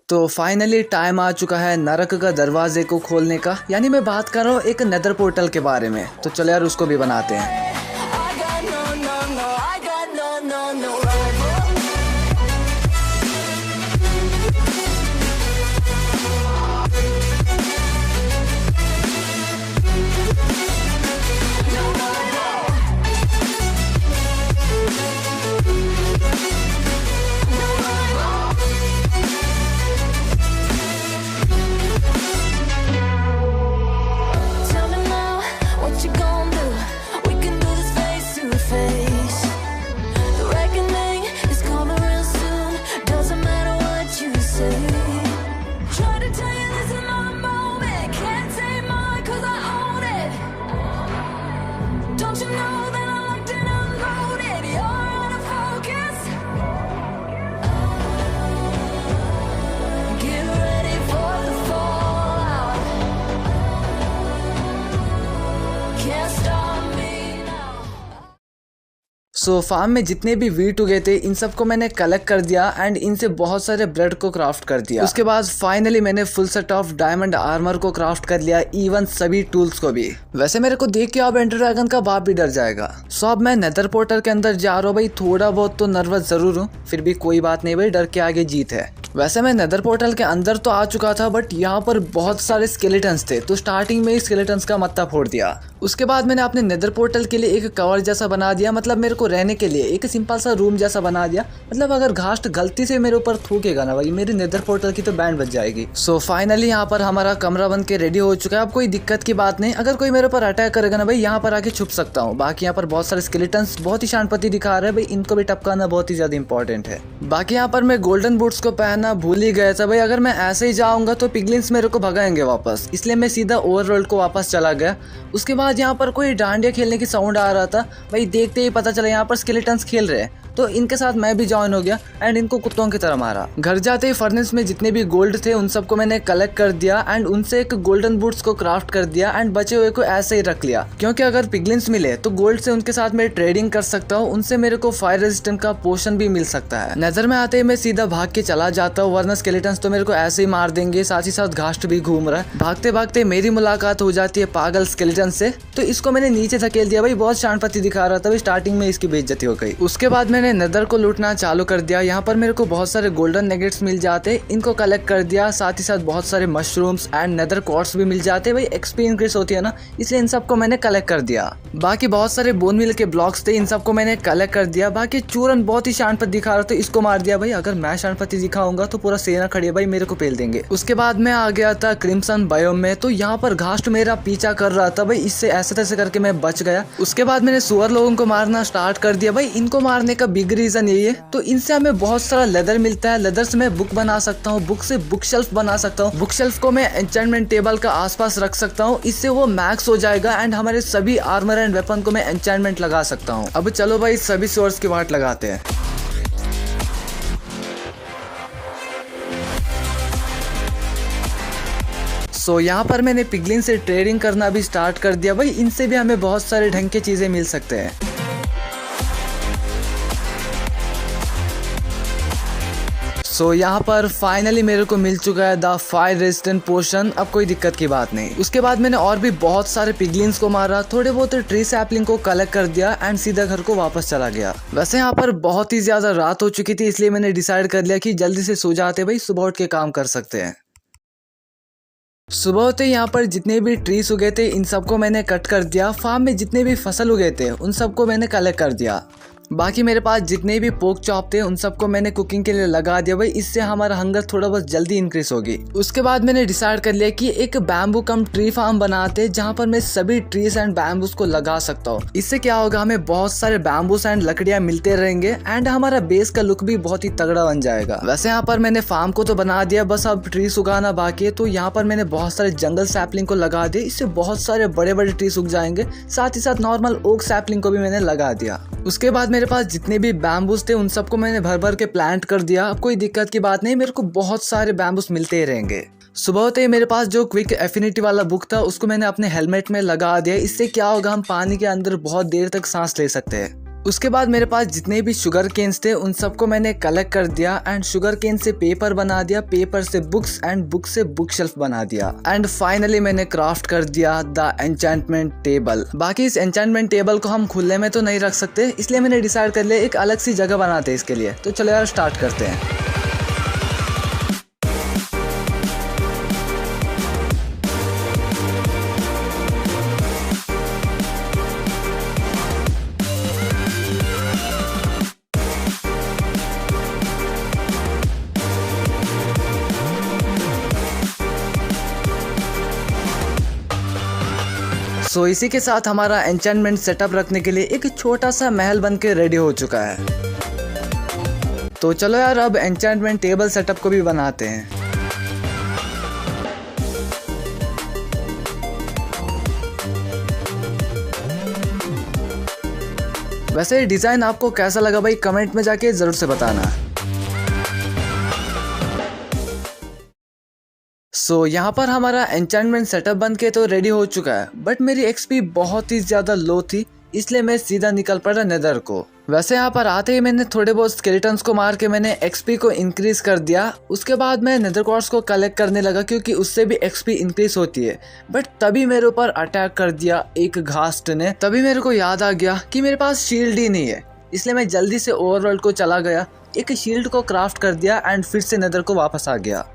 तो फाइनली टाइम आ चुका है नरक का दरवाजे को खोलने का, यानी मैं बात कर रहा हूँ एक नेदर पोर्टल के बारे में। तो चलो यार उसको भी बनाते हैं। फार्म में जितने भी वीट उगे थे इन सबको मैंने कलेक्ट कर दिया एंड इनसे बहुत सारे ब्रेड को क्राफ्ट कर दिया। उसके बाद फाइनली मैंने full set of diamond armour को क्राफ्ट कर लिया, इवन सभी टूल्स को भी। वैसे मेरे को देख के अब एंडर ड्रैगन का बाप भी डर जाएगा। अब मैं नेदर पोर्टल के अंदर जा रहा हूँ भाई, थोड़ा बहुत तो नर्वस जरूर हूँ, फिर भी कोई बात नहीं भाई, डर के आगे जीत है। वैसे मैं नेदर पोर्टल के अंदर तो आ चुका था, बट यहाँ पर बहुत सारे स्केलेटन्स थे, तो स्टार्टिंग में ही स्केलेटन्स का मत्था फोड़ दिया। उसके बाद मैंने अपने नेदर पोर्टल के लिए एक कवर जैसा बना दिया, मतलब मेरे को रहने के लिए एक सिंपल सा रूम जैसा बना दिया। मतलब अगर घास्ट गलती से मेरे ऊपर थूकेगा ना भाई, मेरी नेदर पोर्टल की तो बैंड बज जाएगी। फाइनली यहाँ पर हमारा कमरा बन के रेडी हो चुका है। अब कोई दिक्कत की बात नहीं, अगर कोई मेरे ऊपर अटैक करेगा ना भाई, यहाँ पर आके छुप सकता हूँ। बाकी यहाँ पर बहुत सारे स्केलेटन्स बहुत ही शांतपति दिखा रहे हैं भाई, इनको भी टपकाना बहुत ही ज्यादा इंपॉर्टेंट है। बाकी यहाँ पर मैं गोल्डन बूट्स को पहनना भूल ही गया था भाई, अगर मैं ऐसे ही जाऊंगा तो पिगलिन्स मेरे को भगाएंगे वापस, इसलिए मैं सीधा ओवरवर्ल्ड को वापस चला गया। उसके बाद यहाँ पर कोई डांडिया खेलने की साउंड आ रहा था भाई, देखते ही पता चला यहाँ पर स्केलेटन्स खेल रहे हैं, तो इनके साथ मैं भी ज्वाइन हो गया एंड इनको कुत्तों की तरह मारा। घर जाते ही फर्नेस में जितने भी गोल्ड थे उन सबको मैंने कलेक्ट कर दिया एंड उनसे एक गोल्डन बूट्स को क्राफ्ट कर दिया एंड बचे हुए को ऐसे ही रख लिया, क्योंकि अगर पिगलिन्स मिले तो गोल्ड से उनके साथ मैं ट्रेडिंग कर सकता हूँ, उनसे मेरे को फायर रेजिस्टेंट का पोशन भी मिल सकता है। नजर में आते ही मैं सीधा भाग के चला जाता हूँ, वरना स्केलेटन्स तो मेरे को ऐसे ही मार देंगे। साथ ही साथ घास्ट भी घूम रहा है। भागते भागते मेरी मुलाकात हो जाती है पागल स्केलेटन से, तो इसको मैंने नीचे धकेल दिया भाई, बहुत शांतपति दिखा रहा था भाई, स्टार्टिंग में इसकी बेइज्जती हो गई। उसके बाद मैंने नेदर को लूटना चालू कर दिया। यहाँ पर मेरे को बहुत सारे गोल्डन नेगेट्स मिल जाते, इनको कलेक्ट कर दिया। साथ ही साथ बहुत सारे मशरूम्स एंड नेदर क्वार्ट्स भी मिल जाते भाई, एक्सपी इंक्रीज होती है ना, इसलिए इन सबको मैंने कलेक्ट कर दिया। बाकी बहुत सारे बोन मिल के ब्लॉक्स थे, इन सबको मैंने कलेक्ट कर दिया। बाकी चूरन बहुत ही शांतपति दिखा रहा था, इसको मार दिया भाई। अगर मैं शांतपति दिखाऊंगा तो पूरा सेना खड़ी है भाई, मेरे को पेल देंगे। उसके बाद मैं आ गया था क्रिम्सन बायोम में, तो यहाँ पर घास्ट मेरा पीछा कर रहा था भाई, इससे ऐसे तैसे करके मैं बच गया। उसके बाद मैंने सुअर लोगों को मारना स्टार्ट कर दिया भाई। इनको मारने का बिग रीजन यही है, तो इनसे हमें बहुत सारा लेदर मिलता है। लेदर से मैं बुक बना सकता हूँ, बुक से बुक शेल्फ बना सकता हूँ। बुक शेल्फ को मैं एन्चेंटमेंट टेबल का आसपास रख सकता हूँ, इससे वो मैक्स हो जाएगा एंड हमारे सभी आर्मर एंड वेपन को मैं एन्चेंटमेंट लगा सकता हूँ। अब चलो भाई सभी सोर्स की वाट लगाते हैं। यहाँ पर मैंने पिगलिन से ट्रेडिंग करना भी स्टार्ट कर दिया भाई, इनसे भी हमें बहुत सारे ढंग के चीजें मिल सकते हैं। यहाँ पर फाइनली मेरे को मिल चुका है द फायर रेजिस्टेंट पोशन, अब कोई दिक्कत की बात नहीं। उसके बाद मैंने और भी बहुत सारे पिगलिन्स को मारा, थोड़े बहुत ट्री सैपलिंग को कलेक्ट कर दिया एंड सीधा घर को वापस चला गया। वैसे यहाँ पर बहुत ही ज्यादा रात हो चुकी थी, इसलिए मैंने डिसाइड कर लिया कि जल्दी से सो जाते भाई, सुबह उठ के काम कर सकते हैं। सुबह होते यहाँ पर जितने भी ट्रीज उगे थे इन सबको मैंने कट कर दिया। फार्म में जितने भी फसल उगे थे उन सबको मैंने कलेक्ट कर दिया। बाकी मेरे पास जितने भी पोक चॉप थे उन सबको मैंने कुकिंग के लिए लगा दिया भाई, इससे हमारा हंगर थोड़ा बहुत जल्दी इंक्रीज होगी। उसके बाद मैंने डिसाइड कर लिया कि एक बैम्बू कम ट्री फार्म बनाते जहाँ पर मैं सभी ट्रीज एंड बैम्बूस को लगा सकता हूँ। इससे क्या होगा, हमें बहुत सारे बैम्बूस एंड लकड़ियाँ मिलते रहेंगे एंड हमारा बेस का लुक भी बहुत ही तगड़ा बन जाएगा। वैसे यहाँ पर मैंने फार्म को तो बना दिया, बस अब ट्रीज उगाना बाकी है। तो यहाँ पर मैंने बहुत सारे जंगल सैपलिंग को लगा दिया, इससे बहुत सारे बड़े बड़े ट्रीज उग जाएंगे। साथ ही साथ नॉर्मल ओक सैपलिंग को भी मैंने लगा दिया। उसके बाद मेरे पास जितने भी बैम्बूस थे उन सबको मैंने भर भर के प्लांट कर दिया। अब कोई दिक्कत की बात नहीं, मेरे को बहुत सारे बैम्बूस मिलते ही रहेंगे। सुबह होते ही मेरे पास जो क्विक एफिनिटी वाला बुक था उसको मैंने अपने हेलमेट में लगा दिया। इससे क्या होगा, हम पानी के अंदर बहुत देर तक सांस ले सकते हैं। उसके बाद मेरे पास जितने भी शुगर केन्स थे उन सबको मैंने कलेक्ट कर दिया एंड शुगर केन से पेपर बना दिया, पेपर से बुक्स एंड बुक से बुक शेल्फ बना दिया। एंड फाइनली मैंने क्राफ्ट कर दिया द एन्चेंटमेंट टेबल। बाकी इस एन्चेंटमेंट टेबल को हम खुले में तो नहीं रख सकते, इसलिए मैंने डिसाइड कर लिया एक अलग सी जगह बनाते हैं इसके लिए। तो चलो यार स्टार्ट करते हैं। सो इसी के साथ हमारा एन्चेंटमेंट सेटअप रखने के लिए एक छोटा सा महल बन के रेडी हो चुका है। तो चलो यार अब एन्चेंटमेंट टेबल सेटअप को भी बनाते हैं। वैसे डिजाइन आपको कैसा लगा भाई, कमेंट में जाके जरूर से बताना। सो यहाँ पर हमारा एन्चेंटमेंट सेटअप बन के तो रेडी हो चुका है, बट मेरी एक्सपी बहुत ही ज्यादा लो थी, इसलिए मैं सीधा निकल पड़ा नेदर को। वैसे यहाँ पर आते ही मैंने थोड़े बहुत स्केलेटन्स को मार के मैंने एक्सपी को इंक्रीज कर दिया। उसके बाद मैं नेदर क्वार्ट्स को कलेक्ट करने लगा क्योंकि उससे भी एक्सपी इंक्रीज होती है। बट तभी मेरे ऊपर अटैक कर दिया एक घास्ट ने। तभी मेरे को याद आ गया कि मेरे पास शील्ड ही नहीं है, इसलिए मैं जल्दी से ओवरवर्ल्ड को चला गया, एक शील्ड को क्राफ्ट कर दिया एंड फिर से नेदर को वापस आ गया।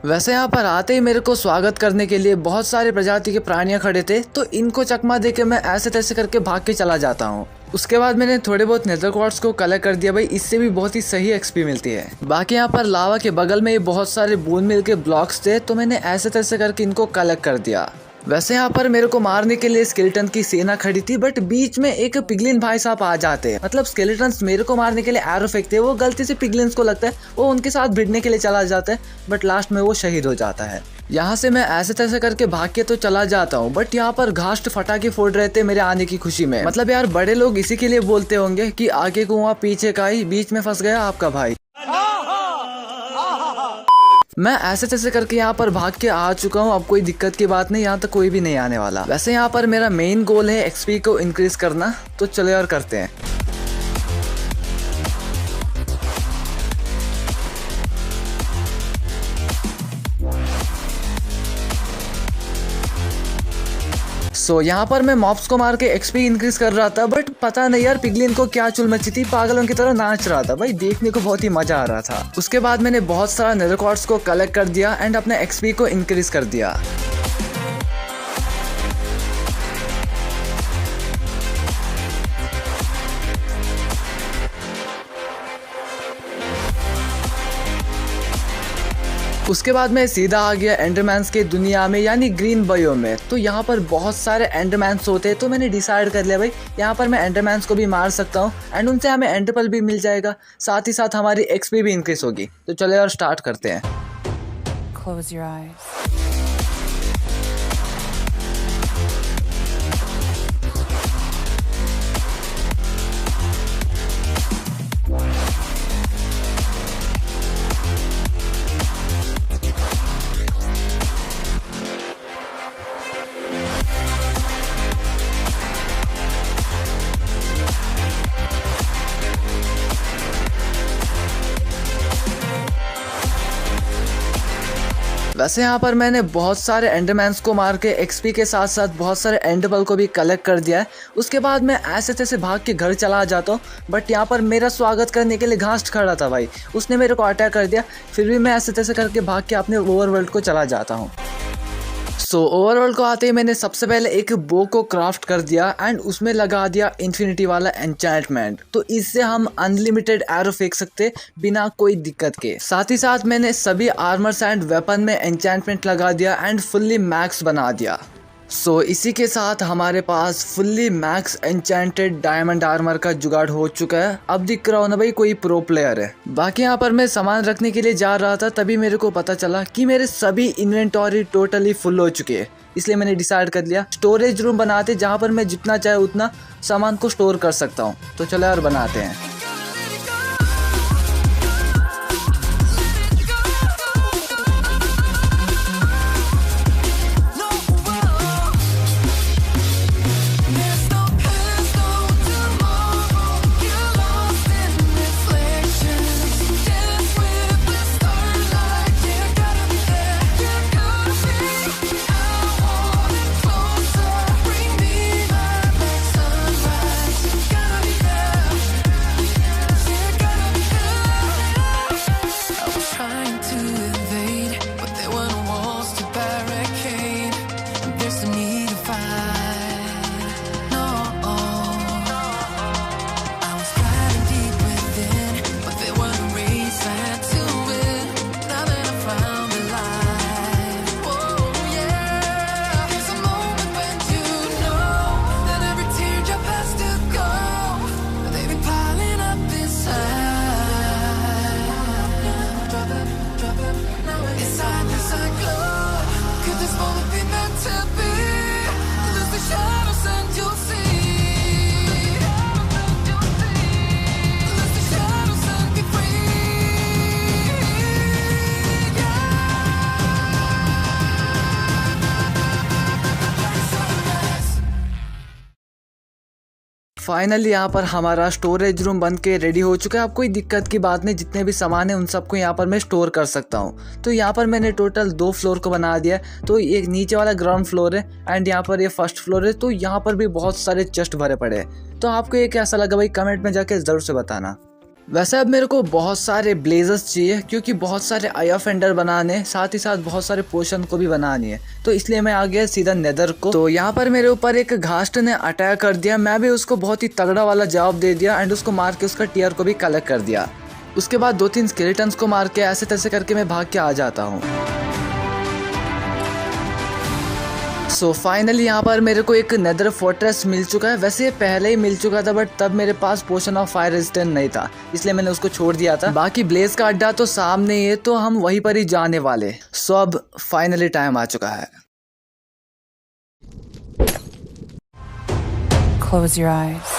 वैसे यहाँ पर आते ही मेरे को स्वागत करने के लिए बहुत सारे प्रजाति के प्राणियां खड़े थे, तो इनको चकमा देके मैं ऐसे तैसे करके भाग के चला जाता हूँ। उसके बाद मैंने थोड़े बहुत नेदर क्वार्ट्स को कलेक्ट कर दिया भाई, इससे भी बहुत ही सही एक्सपी मिलती है। बाकी यहाँ पर लावा के बगल में बहुत सारे बून मिल के ब्लॉक्स थे, तो मैंने ऐसे तैसे करके इनको कलेक्ट कर दिया। वैसे यहाँ पर मेरे को मारने के लिए स्केलेटन की सेना खड़ी थी, बट बीच में एक पिगलिन भाई साहब आ जाते हैं। मतलब स्केलेटन्स मेरे को मारने के लिए एरो फेंकते हैं, वो गलती से पिगलिन्स को लगता है, वो उनके साथ भिड़ने के लिए चला जाता है, बट लास्ट में वो शहीद हो जाता है। यहाँ से मैं ऐसे तैसे करके भाग के तो चला जाता हूँ, बट यहाँ पर घास्ट फटाके फोड़ रहे थे मेरे आने की खुशी में। मतलब यार बड़े लोग इसी के लिए बोलते होंगे कि आगे कुआं पीछे काई, बीच में फंस गया आपका भाई। मैं ऐसे तैसे करके यहाँ पर भाग के आ चुका हूँ, अब कोई दिक्कत की बात नहीं, यहाँ तक कोई भी नहीं आने वाला। वैसे यहाँ पर मेरा मेन गोल है एक्सपी को इंक्रीज करना, तो चलो यार करते हैं। सो यहाँ पर मैं मॉब्स को मार के एक्सपी इंक्रीज कर रहा था, बट पता नहीं यार पिगलिन को क्या चुल मची थी, पागलों की तरह नाच रहा था भाई, देखने को बहुत ही मजा आ रहा था। उसके बाद मैंने बहुत सारा नेदर क्वार्ट्स को कलेक्ट कर दिया एंड अपने एक्सपी को इंक्रीज कर दिया। उसके बाद मैं सीधा आ गया एंडरमैन्स के दुनिया में, यानी ग्रीन बायो में। तो यहाँ पर बहुत सारे एंडरमैन्स होते हैं, तो मैंने डिसाइड कर लिया भाई यहाँ पर मैं एंडरमैन्स को भी मार सकता हूँ एंड उनसे हमें एंडरपल भी मिल जाएगा, साथ ही साथ हमारी एक्सपी भी इंक्रीज होगी। तो चलो यार स्टार्ट करते हैं। Close your eyes. वैसे यहाँ पर मैंने बहुत सारे एंडरमैन्स को मार के एक्सपी के साथ साथ बहुत सारे एंडरपल को भी कलेक्ट कर दिया है। उसके बाद मैं ऐसे तैसे भाग के घर चला जाता हूँ, बट यहाँ पर मेरा स्वागत करने के लिए घास्ट खड़ा था भाई, उसने मेरे को अटैक कर दिया। फिर भी मैं ऐसे तैसे करके भाग के अपने ओवरवर्ल्ड को चला जाता हूँ। ओवरऑल को आते ही मैंने सबसे पहले एक बो को क्राफ्ट कर दिया एंड उसमें लगा दिया इन्फिनिटी वाला एन्चेंटमेंट। तो इससे हम अनलिमिटेड एरो फेंक सकते बिना कोई दिक्कत के। साथ ही साथ मैंने सभी आर्मर्स एंड वेपन में एन्चेंटमेंट लगा दिया एंड फुल्ली मैक्स बना दिया। इसी के साथ हमारे पास fully max enchanted diamond armour का जुगाड़ हो चुका है। अब दिख रहा हो ना भाई, कोई प्रो प्लेयर है। बाकी यहाँ पर मैं सामान रखने के लिए जा रहा था, तभी मेरे को पता चला कि मेरे सभी इन्वेंटरी टोटली फुल हो चुके हैं। इसलिए मैंने डिसाइड कर लिया स्टोरेज रूम बनाते जहाँ पर मैं जितना चाहे उतना सामान को स्टोर कर सकता हूँ। तो चलो यार बनाते हैं। फाइनली यहाँ पर हमारा स्टोरेज रूम बन के रेडी हो चुका है। अब कोई दिक्कत की बात नहीं, जितने भी सामान है उन सबको यहाँ पर मैं स्टोर कर सकता हूँ। तो यहाँ पर मैंने टोटल 2 फ्लोर को बना दिया। तो एक नीचे वाला ग्राउंड फ्लोर है एंड यहाँ पर ये फर्स्ट फ्लोर है। तो यहाँ पर भी बहुत सारे चेस्ट भरे पड़े हैं। तो आपको ये कैसा लगा भाई, कमेंट में जाके ज़रूर से बताना। वैसे अब मेरे को बहुत सारे ब्लेजर्स चाहिए, क्योंकि बहुत सारे आई ऑफ एंडर बनाने, साथ ही साथ बहुत सारे पोशन को भी बनानी है। तो इसलिए मैं आ गया सीधा नेदर को। तो यहाँ पर मेरे ऊपर एक घास्ट ने अटैक कर दिया। मैं भी उसको बहुत ही तगड़ा वाला जवाब दे दिया एंड उसको मार के उसका टीयर को भी कलेक्ट कर दिया। उसके बाद 2-3 स्केलेटन्स को मार के ऐसे तैसे करके मैं भाग के आ जाता हूँ। फाइनली यहाँ पर मेरे को एक नेदर फोर्ट्रेस मिल चुका है। वैसे ये पहले ही मिल चुका था, बट तब मेरे पास पोशन ऑफ फायर रेजिस्टेंट नहीं था, इसलिए मैंने उसको छोड़ दिया था। बाकी ब्लेज का अड्डा तो सामने ही है, तो हम वहीं पर ही जाने वाले। अब फाइनली टाइम आ चुका है। Close your eyes.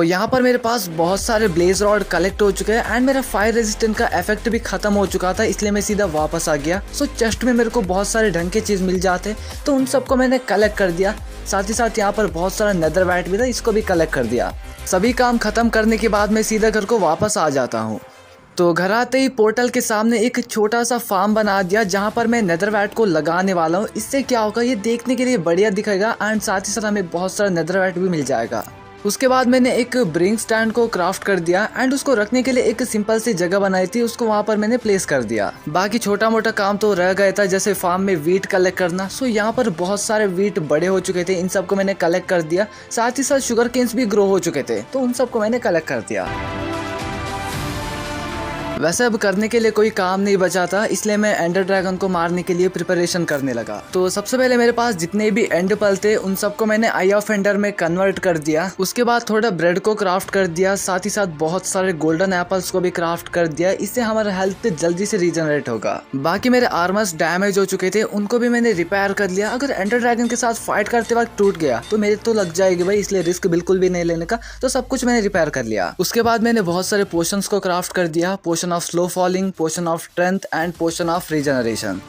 यहाँ पर मेरे पास बहुत सारे ब्लेज रॉड कलेक्ट हो चुके हैं एंड मेरा फायर रेजिस्टेंट का इफेक्ट भी खत्म हो चुका था, इसलिए मैं सीधा वापस आ गया। चेस्ट में मेरे को बहुत सारे ढंग के चीज मिल जाते, तो उन सबको मैंने कलेक्ट कर दिया। साथ ही साथ यहाँ पर बहुत सारा नेदर वाइट भी था, इसको भी कलेक्ट कर दिया। सभी काम खत्म करने के बाद मैं सीधा घर को वापस आ जाता हूँ। तो घर आते ही पोर्टल के सामने एक छोटा सा फार्म बना दिया, जहाँ पर मैं नेदर वाइट को लगाने वाला हूँ। इससे क्या होगा, ये देखने के लिए बढ़िया दिखेगा एंड साथ ही साथ हमें बहुत सारा नेदर वाइट भी मिल जाएगा। उसके बाद मैंने एक ब्रिंग स्टैंड को क्राफ्ट कर दिया एंड उसको रखने के लिए एक सिंपल सी जगह बनाई थी, उसको वहाँ पर मैंने प्लेस कर दिया। बाकी छोटा मोटा काम तो रह गया था, जैसे फार्म में वीट कलेक्ट करना। यहाँ पर बहुत सारे वीट बड़े हो चुके थे, इन सबको मैंने कलेक्ट कर दिया। साथ ही साथ शुगर केन्स भी ग्रो हो चुके थे, तो उन सबको मैंने कलेक्ट कर दिया। वैसे अब करने के लिए कोई काम नहीं बचा था, इसलिए मैं एंडर ड्रैगन को मारने के लिए प्रिपरेशन करने लगा। तो सबसे पहले मेरे पास जितने भी एंड पल थे उन सबको मैंने आई ऑफ एंडर में कन्वर्ट कर दिया। उसके बाद थोड़ा ब्रेड को क्राफ्ट कर दिया, साथ ही साथ बहुत सारे गोल्डन एप्पल्स को भी क्राफ्ट कर दिया। इससे हमारा हेल्थ जल्दी से रीजनरेट होगा। बाकी मेरे आर्मर्स डैमेज हो चुके थे, उनको भी मैंने रिपेयर कर लिया। अगर एंडर ड्रैगन के साथ फाइट करते वक्त टूट गया तो मेरे तो लग जाएगी भाई, इसलिए रिस्क बिल्कुल भी नहीं लेने का। तो सब कुछ मैंने रिपेयर कर लिया। उसके बाद मैंने बहुत सारे पोशंस को क्राफ्ट कर दिया, potion of slow falling, potion of strength and potion of regeneration.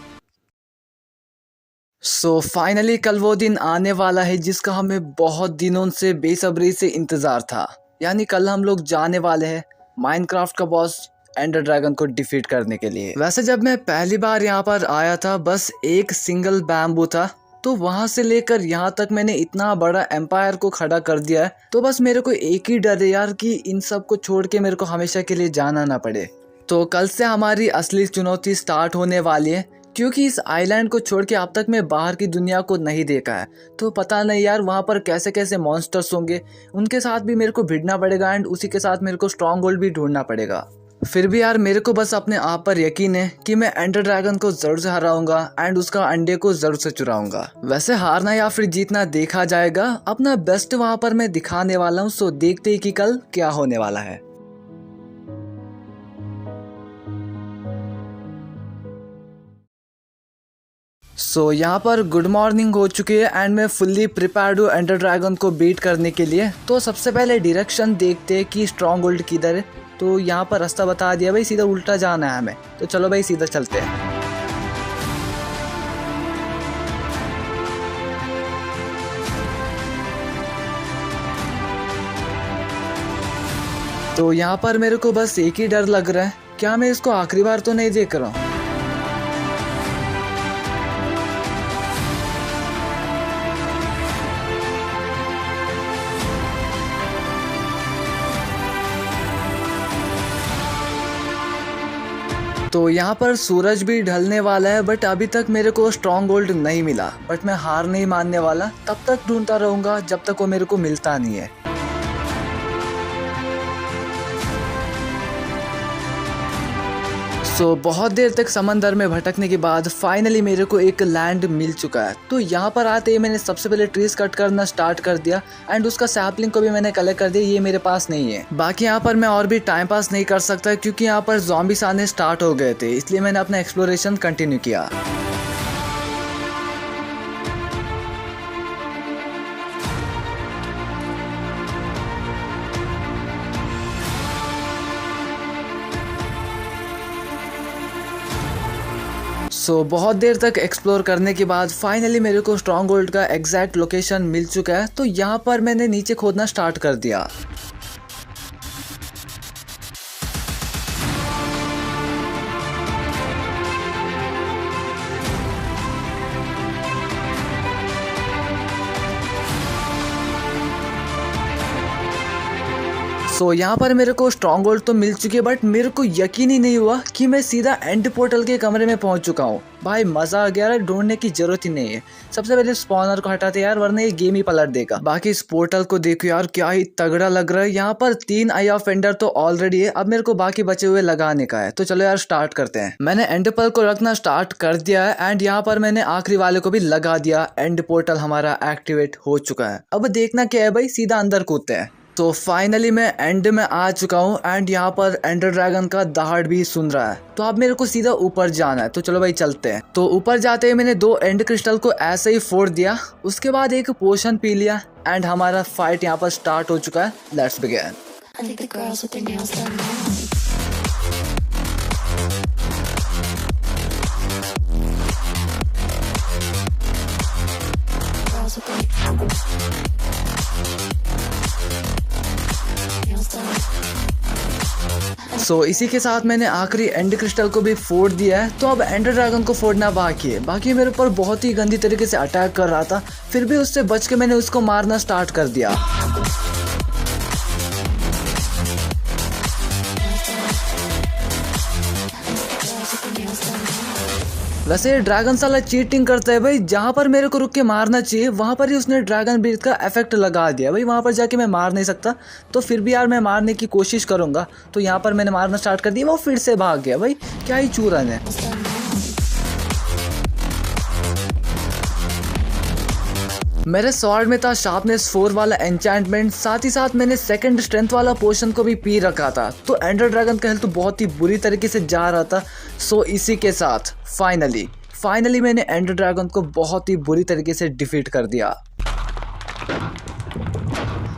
Finally कल वो दिन आने वाला है जिसका हमें बहुत दिनों से बेसब्री से इंतजार था। यानी कल हम लोग जाने वाले हैं माइनक्राफ्ट का बॉस एंडर ड्रैगन को डिफीट करने के लिए। वैसे जब मैं पहली बार यहाँ पर आया था बस एक सिंगल बैम्बू था, तो वहां से लेकर यहाँ तक मैंने इतना बड़ा एम्पायर को खड़ा कर दिया है। तो बस मेरे को एक ही डर है यार कि इन सब को छोड़ के मेरे को हमेशा के लिए जाना ना पड़े। तो कल से हमारी असली चुनौती स्टार्ट होने वाली है, क्योंकि इस आइलैंड को छोड़ के अब तक मैं बाहर की दुनिया को नहीं देखा है। तो पता नहीं यार वहाँ पर कैसे कैसे मॉन्स्टर्स होंगे, उनके साथ भी मेरे को भिड़ना पड़ेगा एंड उसी के साथ मेरे को स्ट्रॉन्ग होल्ड भी ढूंढना पड़ेगा। फिर भी यार मेरे को बस अपने आप पर यकीन है कि मैं एंडर ड्रैगन को जरूर से हराऊंगा एंड उसका अंडे को जरूर से चुराऊंगा। वैसे हारना या फिर जीतना देखा जाएगा, अपना बेस्ट वहाँ पर मैं दिखाने वाला हूँ। सो देखते ही कि कल क्या होने वाला है। सो यहाँ पर गुड मॉर्निंग हो चुकी है एंड मैं फुल्ली प्रिपेयर्ड हूँ एंडर ड्रैगन को बीट करने के लिए। तो सबसे पहले डायरेक्शन देखते हैं कि स्ट्रॉन्ग होल्ड किधर है। तो यहाँ पर रास्ता बता दिया भाई, सीधा उल्टा जाना है हमें। तो चलो भाई सीधा चलते हैं। तो यहाँ पर मेरे को बस एक ही डर लग रहा है, क्या मैं इसको आखिरी बार तो नहीं देख रहा हूँ। तो यहाँ पर सूरज भी ढलने वाला है, बट अभी तक मेरे को स्ट्रॉन्ग होल्ड नहीं मिला। बट मैं हार नहीं मानने वाला, तब तक ढूंढता रहूंगा जब तक वो मेरे को मिलता नहीं है। सो बहुत देर तक समंदर में भटकने के बाद फाइनली मेरे को एक लैंड मिल चुका है। तो यहाँ पर आते ही मैंने सबसे पहले ट्रीज कट करना स्टार्ट कर दिया एंड उसका सैपलिंग को भी मैंने कलेक्ट कर दिया। ये मेरे पास नहीं है। बाकी यहाँ पर मैं और भी टाइम पास नहीं कर सकता क्योंकि यहाँ पर ज़ॉम्बीज़ आने स्टार्ट हो गए थे, इसलिए मैंने अपना एक्सप्लोरेशन कंटिन्यू किया। सो बहुत देर तक एक्सप्लोर करने के बाद फाइनली मेरे को स्ट्रॉन्ग होल्ड का एग्जैक्ट लोकेशन मिल चुका है। तो यहाँ पर मैंने नीचे खोदना स्टार्ट कर दिया। सो यहाँ पर मेरे को स्ट्रॉन्ग होल्ड तो मिल चुकी है, बट मेरे को यकीन ही नहीं हुआ कि मैं सीधा एंड पोर्टल के कमरे में पहुंच चुका हूँ। भाई मजा आ गया, ढूंढने की जरूरत ही नहीं है। सबसे पहले स्पॉनर को हटाते यार, वरना ये गेम ही पलट देगा। बाकी इस पोर्टल को देखो यार, क्या ही तगड़ा लग रहा है। यहाँ पर 3 आई ऑफ एंडर तो ऑलरेडी है, अब मेरे को बाकी बचे हुए लगाने का है। तो चलो यार स्टार्ट करते हैं। मैंने एंड पर्ल को रखना स्टार्ट कर दिया है एंड यहाँ पर मैंने आखिरी वाले को भी लगा दिया। एंड पोर्टल हमारा एक्टिवेट हो चुका है। अब देखना क्या है भाई, सीधा अंदर कूदते हैं। तो फाइनली मैं एंड में आ चुका हूँ एंड यहाँ पर एंडर ड्रैगन का दहाड़ भी सुन रहा है। तो अब मेरे को सीधा ऊपर जाना है। तो चलो भाई चलते हैं। तो ऊपर जाते ही मैंने 2 एंड क्रिस्टल को ऐसे ही फोड़ दिया, उसके बाद एक पोशन पी लिया एंड हमारा फाइट यहाँ पर स्टार्ट हो चुका है। Let's begin. सो इसी के साथ मैंने आखिरी एंड क्रिस्टल को भी फोड़ दिया है। तो अब एंडर ड्रैगन को फोड़ना बाकी है। बाकी मेरे ऊपर बहुत ही गंदी तरीके से अटैक कर रहा था, फिर भी उससे बच के मैंने उसको मारना स्टार्ट कर दिया। वैसे ड्रैगन साला चीटिंग करता है भाई, जहाँ पर मेरे को रुक के मारना चाहिए वहाँ पर ही उसने ड्रैगन ब्रीथ का इफेक्ट लगा दिया भाई। वहाँ पर जाके मैं मार नहीं सकता, तो फिर भी यार मैं मारने की कोशिश करूँगा। तो यहाँ पर मैंने मारना स्टार्ट कर दिया, वो फिर से भाग गया भाई। क्या ही चूरन है। मेरे स्वॉर्ड में था शार्पनेस 4 वाला एन्चेंटमेंट, साथ ही साथ मैंने सेकंड स्ट्रेंथ वाला पोशन को भी पी रखा था। तो एंडर ड्रैगन का हेल्थ तो बहुत ही बुरी तरीके से जा रहा था। सो इसी के साथ फाइनली मैंने एंडर ड्रैगन को बहुत ही बुरी तरीके से डिफीट कर दिया।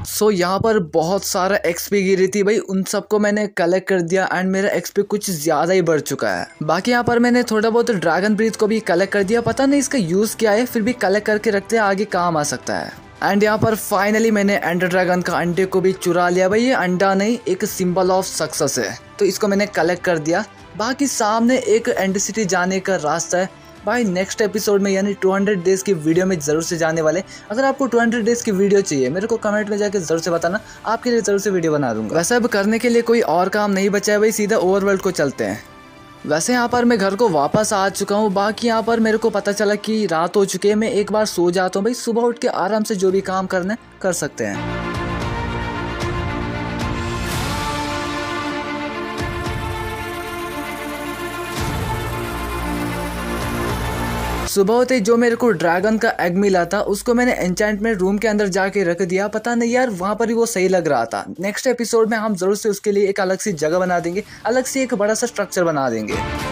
सो यहाँ पर बहुत सारा एक्सपी गिरी थी भाई, उन सबको मैंने कलेक्ट कर दिया एंड मेरा एक्सपी कुछ ज़्यादा ही बढ़ चुका है। बाकी यहाँ पर मैंने थोड़ा बहुत ड्रैगन ब्रीथ को भी कलेक्ट कर दिया। पता नहीं इसका यूज़ क्या है, फिर भी कलेक्ट करके रखते हैं, आगे काम आ सकता है। एंड यहाँ पर फाइनली मैंने एंडर ड्रैगन का अंडे को भी चुरा लिया। भाई ये अंडा नहीं, एक सिंबल ऑफ सक्सेस है, तो इसको मैंने कलेक्ट कर दिया। बाकी सामने एक एंड सिटी जाने का रास्ता है। भाई नेक्स्ट एपिसोड में यानी 200 डेज की वीडियो में ज़रूर से जाने वाले। अगर आपको 200 डेज की वीडियो चाहिए मेरे को कमेंट में जाके ज़रूर से बताना, आपके लिए ज़रूर से वीडियो बना दूंगा। वैसे अब करने के लिए कोई और काम नहीं बचा है भाई, सीधा ओवरवर्ल्ड को चलते हैं। वैसे यहाँ पर मैं घर को वापस आ चुका हूँ। बाकी यहाँ पर मेरे को पता चला कि रात हो चुकी है, मैं एक बार सो जाता हूँ भाई, सुबह उठ के आराम से जो भी काम करना है कर सकते हैं। सुबह होते ही जो मेरे को ड्रैगन का एग मिला था उसको मैंने एन्चेंटमेंट रूम के अंदर जाके रख दिया। पता नहीं यार वहाँ पर ही वो सही लग रहा था। नेक्स्ट एपिसोड में हम जरूर से उसके लिए एक अलग सी जगह बना देंगे, अलग से एक बड़ा सा स्ट्रक्चर बना देंगे।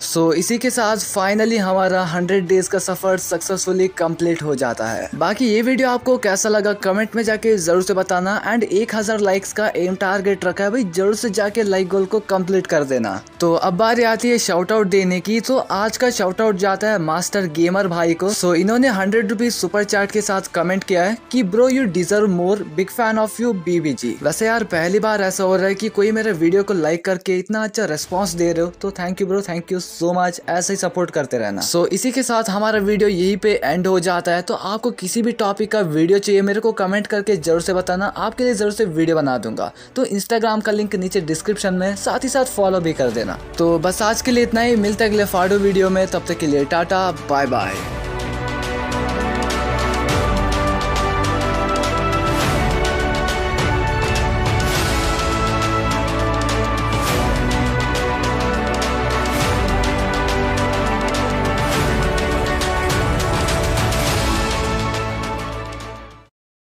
सो इसी के साथ फाइनली हमारा 100 डेज का सफर सक्सेसफुली कंप्लीट हो जाता है। बाकी ये वीडियो आपको कैसा लगा कमेंट में जाके जरूर से बताना। एंड 1000 लाइक्स का एम टारगेट रखा है भाई, जरूर से जाके लाइक गोल को कंप्लीट कर देना। तो अब बारी आती है शाउट आउट देने की। तो आज का शाउट आउट जाता है मास्टर गेमर भाई को। सो इन्होंने 100 रुपीज सुपर चैट के साथ कमेंट किया है कि bro you deserve more, big fan of you BBG। वैसे यार पहली बार ऐसा हो रहा है कि कोई मेरे वीडियो को लाइक करके इतना अच्छा रेस्पॉन्स दे रहे हो, तो thank you bro, thank you so much. ऐसे ही सपोर्ट करते रहना। सो इसी के साथ हमारा वीडियो यहीं पे एंड हो जाता है। तो आपको किसी भी टॉपिक का वीडियो चाहिए मेरे को कमेंट करके जरूर से बताना, आपके लिए जरूर से वीडियो बना दूंगा। तो इंस्टाग्राम का लिंक नीचे डिस्क्रिप्शन में, साथ ही साथ फॉलो भी कर देना। तो बस आज के लिए इतना ही, मिलते हैं अगले फाड़ो वीडियो में, तब तक के लिए टाटा बाय बाय।